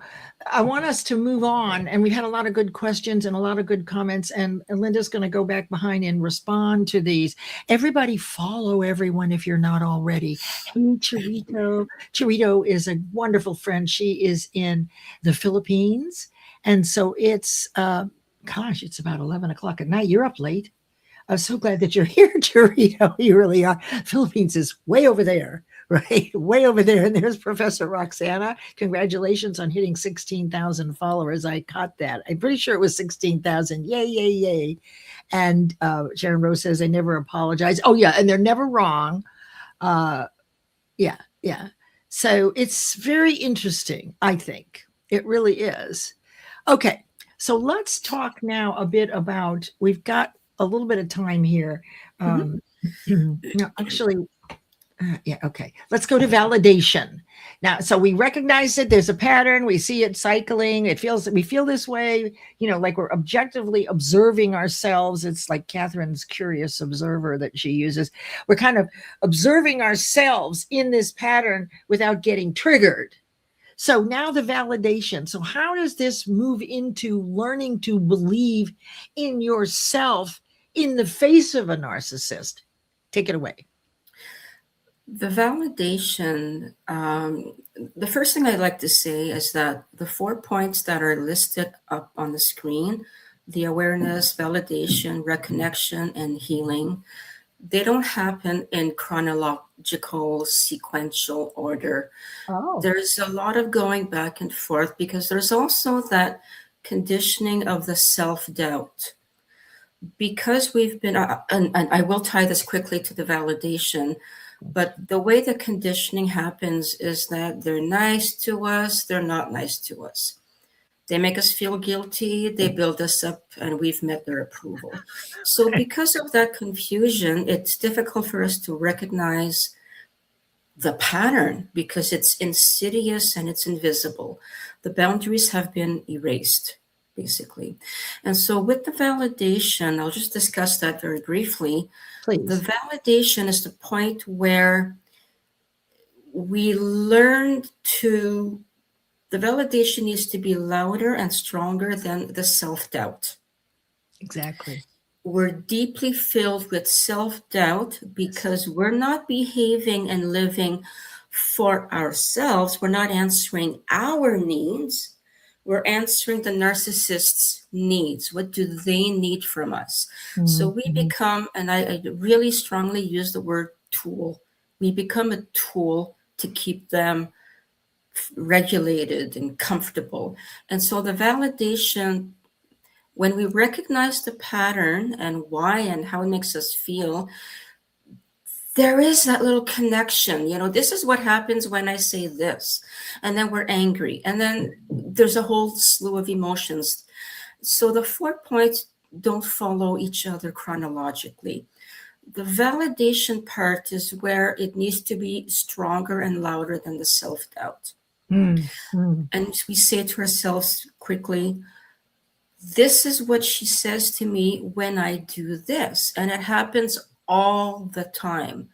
I want us to move on, and we've had a lot of good questions and a lot of good comments, and Linda's going to go back behind and respond to these. Everybody follow everyone if you're not already. Hey, Chirito. Chirito is a wonderful friend. She is in the Philippines, and so it's Gosh, it's about 11 o'clock at night. You're up late. I'm so glad that you're here, Cherito. You really are. Philippines is way over there, right? Way over there. And there's Professor Roxana. Congratulations on hitting 16,000 followers. I caught that. I'm pretty sure it was 16,000. Yay, yay, yay. And Sharon Rose says, I never apologize. Oh, yeah. And they're never wrong. Yeah. So it's very interesting, I think. It really is. Okay. So let's talk now a bit about, we've got a little bit of time here. No, actually, yeah, okay. Let's go to validation. Now, so we recognize it. There's a pattern. We see it cycling. We feel this way, like we're objectively observing ourselves. It's like Catherine's curious observer that she uses. We're kind of observing ourselves in this pattern without getting triggered. So now the validation. So how does this move into learning to believe in yourself in the face of a narcissist? Take it away. The validation, the first thing I'd like to say is that the 4 points that are listed up on the screen, the awareness, validation, reconnection, and healing, they don't happen in chronological sequential order. Oh. There's a lot of going back and forth because there's also that conditioning of the self-doubt. Because we've been, and I will tie this quickly to the validation, but the way the conditioning happens is that they're nice to us, they're not nice to us. They make us feel guilty, they build us up, and we've met their approval. So because of that confusion, it's difficult for us to recognize the pattern because it's insidious and it's invisible. The boundaries have been erased, basically. And so with the validation, I'll just discuss that very briefly. Please. The validation is the point where we learn to, the validation needs to be louder and stronger than the self-doubt. Exactly. We're deeply filled with self-doubt because we're not behaving and living for ourselves. We're not answering our needs. We're answering the narcissist's needs. What do they need from us? Mm-hmm. So we become, and I really strongly use the word tool. We become a tool to keep them regulated and comfortable. And so the validation, when we recognize the pattern and why and how it makes us feel, there is that little connection. This is what happens when I say this. And then we're angry. And then there's a whole slew of emotions. So the 4 points don't follow each other chronologically. The validation part is where it needs to be stronger and louder than the self-doubt. And we say to ourselves quickly, this is what she says to me when I do this. And it happens all the time.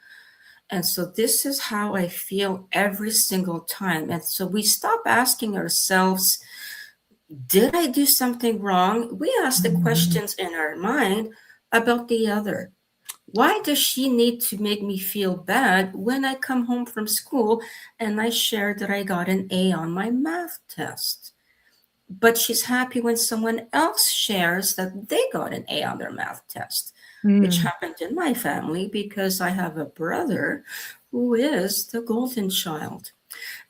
And so this is how I feel every single time. And so we stop asking ourselves, did I do something wrong? We ask the questions in our mind about the other. Why does she need to make me feel bad when I come home from school and I share that I got an A on my math test? But she's happy when someone else shares that they got an A on their math test, which happened in my family because I have a brother who is the golden child.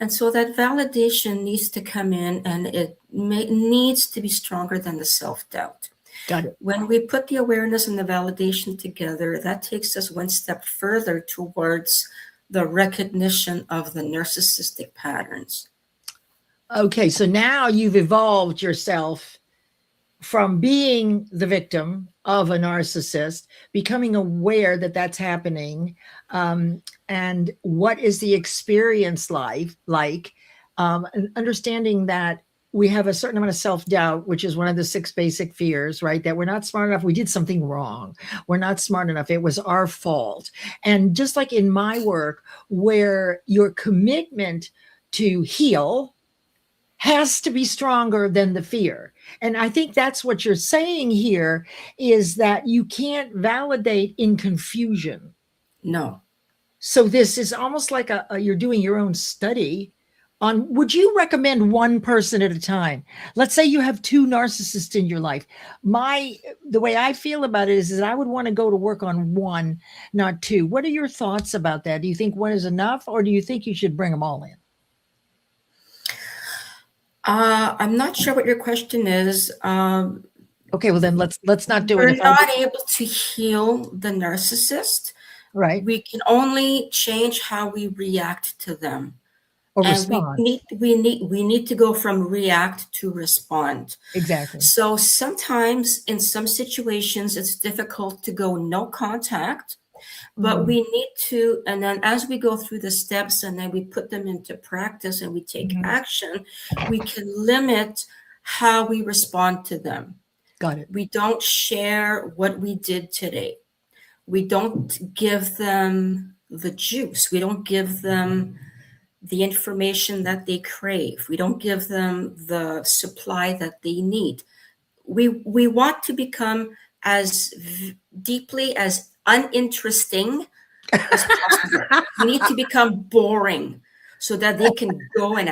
And so that validation needs to come in, and it needs to be stronger than the self-doubt. Got it. When we put the awareness and the validation together, that takes us one step further towards the recognition of the narcissistic patterns. Okay, so now you've evolved yourself from being the victim of a narcissist, becoming aware that that's happening, and what is the experience like, and understanding that we have a certain amount of self-doubt, which is one of the 6 basic fears, right? That we're not smart enough. We did something wrong. We're not smart enough. It was our fault. And just like in my work, where your commitment to heal has to be stronger than the fear. And I think that's what you're saying here, is that you can't validate in confusion. No. So this is almost like you're doing your own study would you recommend one person at a time? Let's say you have two narcissists in your life. The way I feel about it is that I would want to go to work on one, not two. What are your thoughts about that? Do you think one is enough, or do you think you should bring them all in? I'm not sure what your question is. Okay, well then let's not do it. We're not able to heal the narcissist. Right. We can only change how we react to them. Or and respond. we need to go from react to respond. Exactly. So sometimes in some situations it's difficult to go no contact, but we need to, and then as we go through the steps and then we put them into practice and we take action, we can limit how we respond to them. Got it. We don't share what we did today. We don't give them the juice. We don't give them the information that they crave. We don't give them the supply that they need. We want to become as deeply as uninteresting as possible. We need to become boring so that they can go and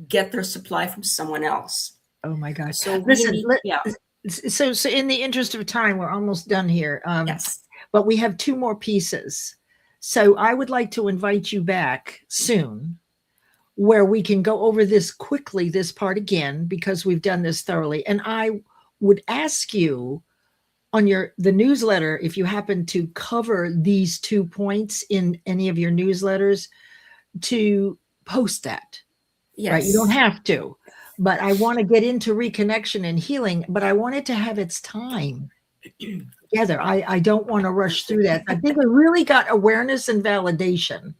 get their supply from someone else. Oh my gosh. So listen, so in the interest of time, we're almost done here. Yes. But we have two more pieces. So I would like to invite you back soon where we can go over this quickly, this part again, because we've done this thoroughly. And I would ask you on the newsletter, if you happen to cover these 2 points in any of your newsletters, to post that. Yes. Right? You don't have to, but I want to get into reconnection and healing, but I want it to have its time together. I don't want to rush through that. I think we really got awareness and validation.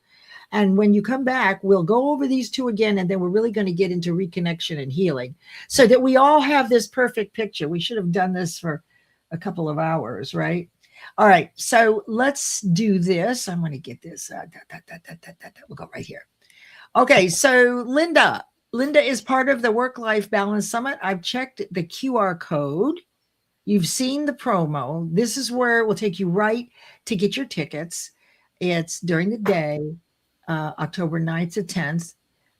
And when you come back, we'll go over these two again, and then we're really going to get into reconnection and healing so that we all have this perfect picture. We should have done this for a couple of hours, right? All right. So let's do this. I'm going to get this. We'll go right here. Okay. So Linda is part of the Work-Life Balance Summit. I've checked the QR code. You've seen the promo. This is where it will take you right to get your tickets. It's during the day, October 9th to 10th,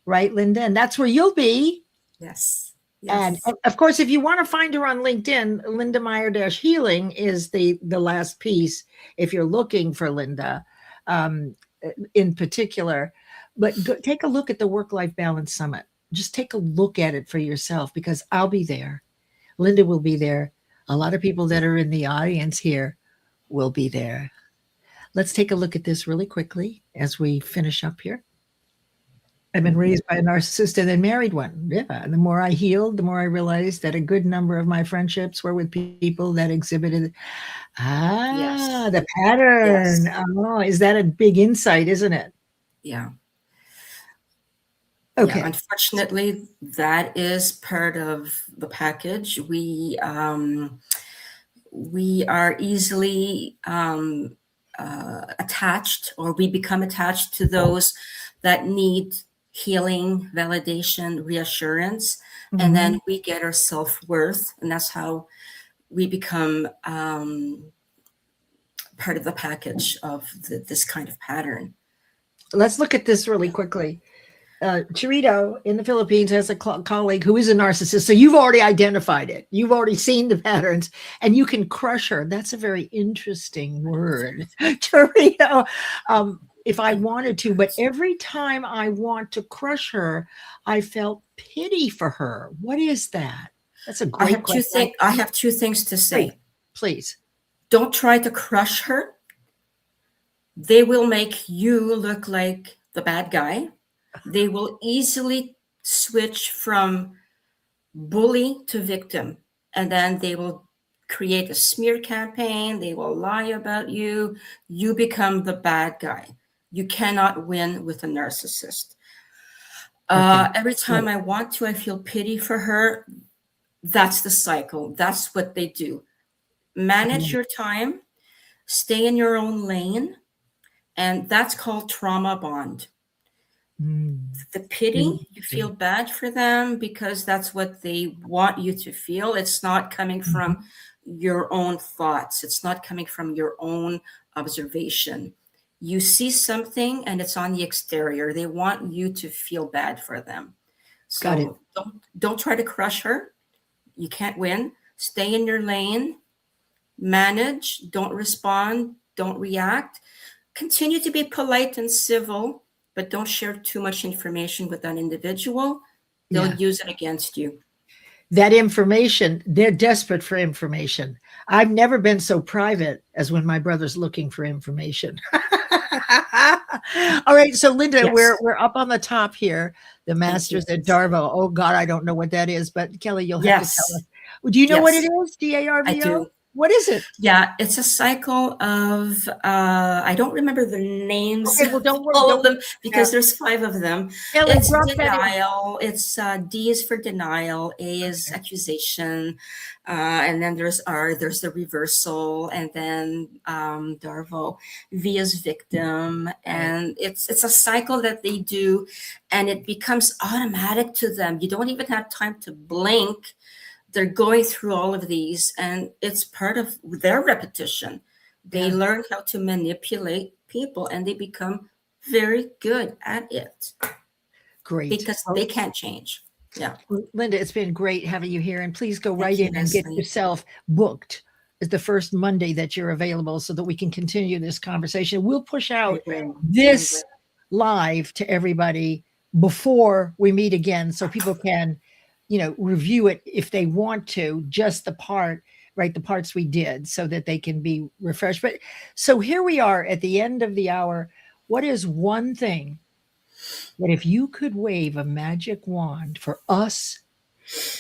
right, Linda? And that's where you'll be. Yes. And of course, if you want to find her on LinkedIn, Linda Meier-Healing is the last piece if you're looking for Linda in particular. But take a look at the Work-Life Balance Summit. Just take a look at it for yourself, because I'll be there. Linda will be there. A lot of people that are in the audience here will be there. Let's take a look at this really quickly as we finish up here. I've been raised by a narcissist and then married one. Yeah. The more I healed, the more I realized that a good number of my friendships were with people that exhibited, the pattern. Yes. Oh, is that a big insight, isn't it? Yeah. Okay. Yeah, unfortunately, that is part of the package. We are easily attached, or we become attached to those that need healing, validation, reassurance, and then we get our self-worth, and that's how we become part of the package of this kind of pattern. Let's look at this really quickly. Cherito in the Philippines has a colleague who is a narcissist. So you've already identified it. You've already seen the patterns, and you can crush her. That's a very interesting word, Cherito. If I wanted to, but every time I want to crush her, I felt pity for her. What is that? That's a great question. I have two things to say. Please. Don't try to crush her. They will make you look like the bad guy. They will easily switch from bully to victim, and then they will create a smear campaign. They will lie about you. You become the bad guy. You cannot win with a narcissist. Every time I want to, I feel pity for her. That's the cycle. That's what they do. Manage your time, stay in your own lane, and that's called trauma bond. The pity, you feel bad for them because that's what they want you to feel. It's not coming from your own thoughts. It's not coming from your own observation. You see something and it's on the exterior. They want you to feel bad for them. Got it. So don't try to crush her. You can't win. Stay in your lane. Manage. Don't respond. Don't react. Continue to be polite and civil, but don't share too much information with that individual. They'll use it against you. That information, they're desperate for information. I've never been so private as when my brother's looking for information. All right. So Linda, Yes. we're up on the top here. The Masters at 𝗧𝗏𝗏. Oh God, I don't know what that is, but Kelly, you'll have to tell us. Do you know what it is? DARVO? I do. What is it? Yeah, it's a cycle of, I don't remember the names Okay, well, don't worry, all of them because there's 5 of them. Kelly, It's drop that in. denial. It's D is for denial, A is accusation, and then there's R, there's the reversal, and then 𝗧𝗏𝗏, V is victim, and it's a cycle that they do, and it becomes automatic to them. You don't even have time to blink. They're going through all of these, and it's part of their repetition. They learn how to manipulate people, and they become very good at it. Great. Because they can't change. Yeah. Linda, it's been great having you here, and please go right in and get yourself booked as the first Monday that you're available so that we can continue this conversation. We'll push out this live to everybody before we meet again so people can review it if they want to, just the parts we did so that they can be refreshed. But so here we are at the end of the hour. What is one thing that if you could wave a magic wand for us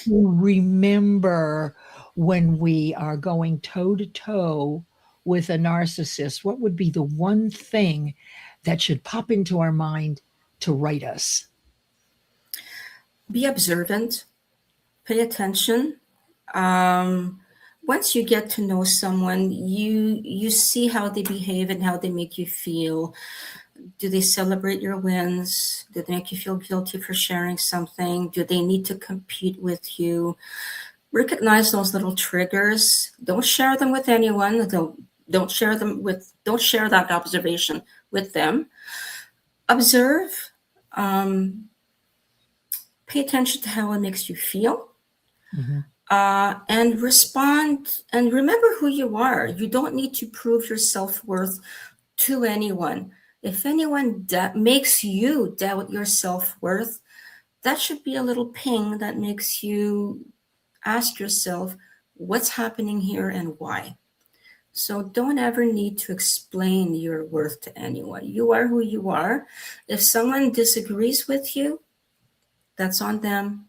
to remember when we are going toe to toe with a narcissist, what would be the one thing that should pop into our mind to write us? Be observant. Pay attention. Once you get to know someone, you see how they behave and how they make you feel. Do they celebrate your wins? Do they make you feel guilty for sharing something? Do they need to compete with you? Recognize those little triggers. Don't share them with anyone. Don't share that observation with them. Observe. Pay attention to how it makes you feel. Mm-hmm. And respond and remember who you are. You don't need to prove your self-worth to anyone. If anyone makes you doubt your self-worth, that should be a little ping that makes you ask yourself, what's happening here and why? So don't ever need to explain your worth to anyone. You are who you are. If someone disagrees with you, that's on them.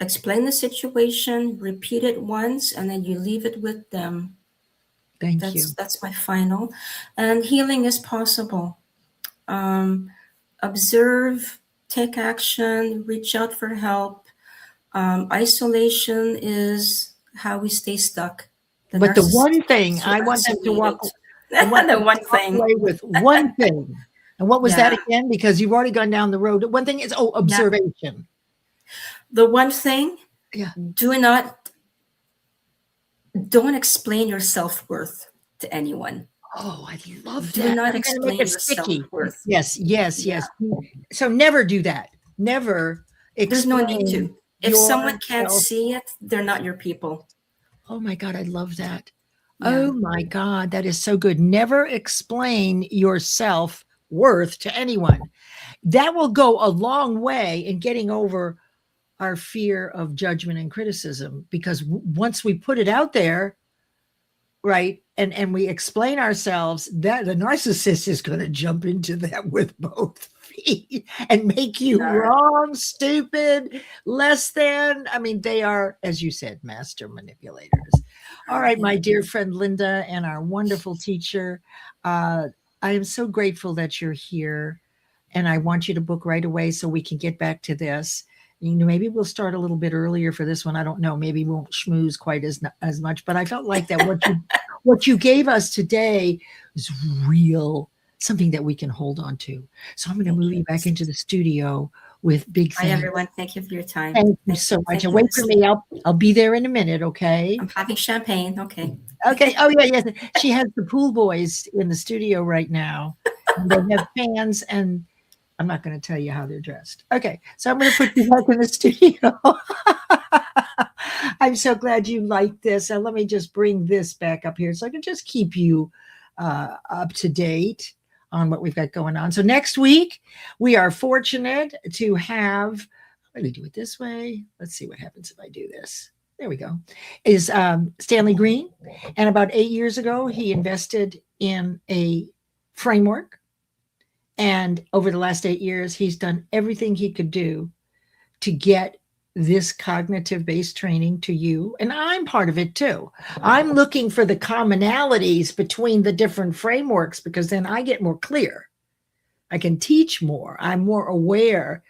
Explain the situation, repeat it once, and then you leave it with them. Thank you. That's my final. And healing is possible. Observe, take action, reach out for help. Isolation is how we stay stuck. But the one thing I want them to walk away with one thing. And what was that again? Because you've already gone down the road. One thing is, observation. Yeah. The one thing, don't explain your self-worth to anyone. Oh, I love that. Do not explain your self-worth. Yes. So never do that. Never. There's no need to. If someone can't see it, they're not your people. Oh my God, I love that. Yeah. Oh my God, that is so good. Never explain your self-worth to anyone. That will go a long way in getting over our fear of judgment and criticism, because once we put it out there, right, and we explain ourselves, that the narcissist is going to jump into that with both feet and make you wrong, stupid, less than. I mean, they are, as you said, master manipulators. All right, my dear friend Linda and our wonderful teacher, I am so grateful that you're here, and I want you to book right away so we can get back to this. Maybe we'll start a little bit earlier for this one. I don't know. Maybe we won't schmooze quite as much, but I felt like that what you gave us today was real, something that we can hold on to. So I'm going to move you back into the studio with big things. Hi, everyone. Thank you for your time. Thank you so much. And wait for me. I'll be there in a minute, okay? I'm having champagne. Okay. Okay. Oh, yeah, yes. She has the pool boys in the studio right now. And they have fans, and I'm not going to tell you how they're dressed. Okay, so I'm going to put you back in the studio. I'm so glad you like this. And let me just bring this back up here so I can just keep you up to date on what we've got going on. So next week, we are fortunate to have, let me do it this way. Let's see what happens if I do this. There we go. Is Stanley Green. And about 8 years ago, he invested in a framework. And over the last 8 years, he's done everything he could do to get this cognitive-based training to you. And I'm part of it too. I'm looking for the commonalities between the different frameworks because then I get more clear. I can teach more. I'm more aware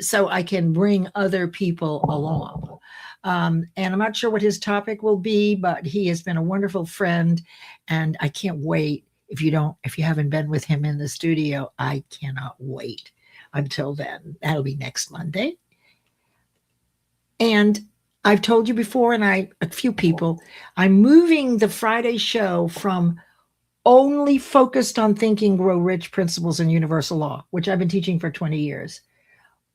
so I can bring other people along. And I'm not sure what his topic will be, but he has been a wonderful friend. And I can't wait. If you haven't been with him in the studio, I cannot wait until then. That'll be next Monday. And I've told you before, and a few people, I'm moving the Friday show from only focused on Think and Grow Rich principles and universal law, which I've been teaching for 20 years.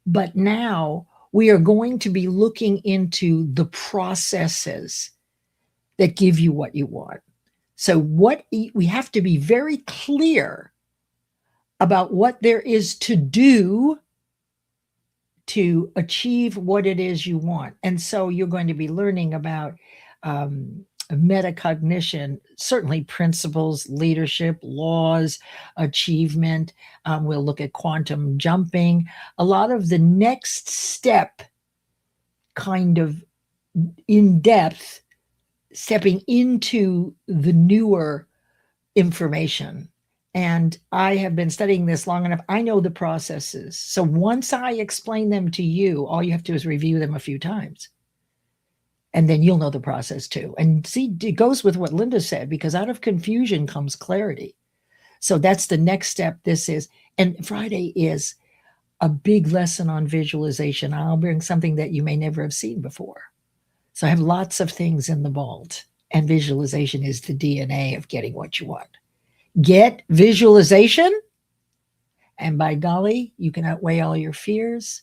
But now we are going to be looking into the processes that give you what you want. So we have to be very clear about what there is to do to achieve what it is you want. And so you're going to be learning about metacognition, certainly principles, leadership, laws, achievement. We'll look at quantum jumping, a lot of the next step kind of in depth, stepping into the newer information. And I have been studying this long enough. I know the processes. So once I explain them to you, all you have to do is review them a few times. And then you'll know the process too. And see, it goes with what Linda said, because out of confusion comes clarity. So that's the next step this is. And Friday is a big lesson on visualization. I'll bring something that you may never have seen before. So I have lots of things in the vault. And visualization is the DNA of getting what you want. Get visualization, and by golly, you can outweigh all your fears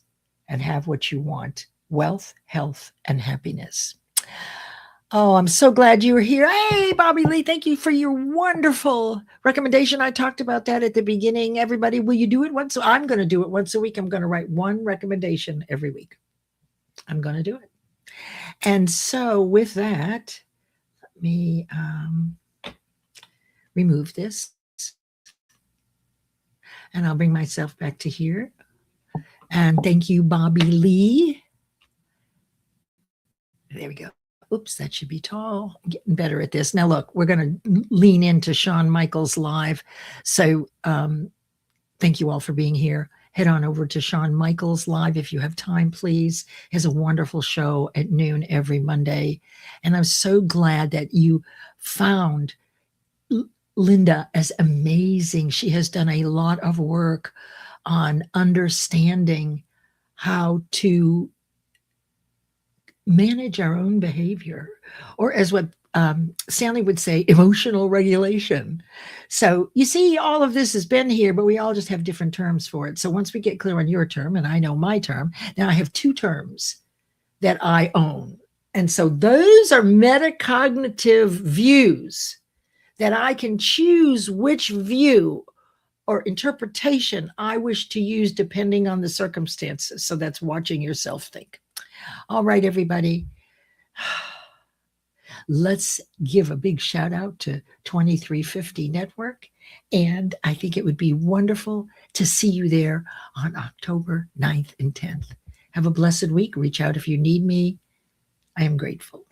and have what you want: wealth, health, and happiness. Oh, I'm so glad you were here. Hey, Bobby Lee, thank you for your wonderful recommendation. I talked about that at the beginning. Everybody, will you do it once? I'm going to do it once a week. I'm going to write one recommendation every week. I'm going to do it. And so with that, let me remove this. And I'll bring myself back to here. And thank you, Bobby Lee. There we go. Oops, that should be tall. I'm getting better at this. Now, look, we're going to lean into Shawn Michaels live. So thank you all for being here. Head on over to Shawn Michaels live if you have time, please. He has a wonderful show at noon every Monday. And I'm so glad that you found Linda as amazing. She has done a lot of work on understanding how to manage our own behavior, or as what Stanley would say, emotional regulation. So you see, all of this has been here, but we all just have different terms for it. So once we get clear on your term, and I know my term, now I have two terms that I own. And so those are metacognitive views that I can choose which view or interpretation I wish to use depending on the circumstances. So that's watching yourself think. All right, everybody. Let's give a big shout out to 2350 Network. And I think it would be wonderful to see you there on October 9th and 10th. Have a blessed week. Reach out if you need me. I am grateful.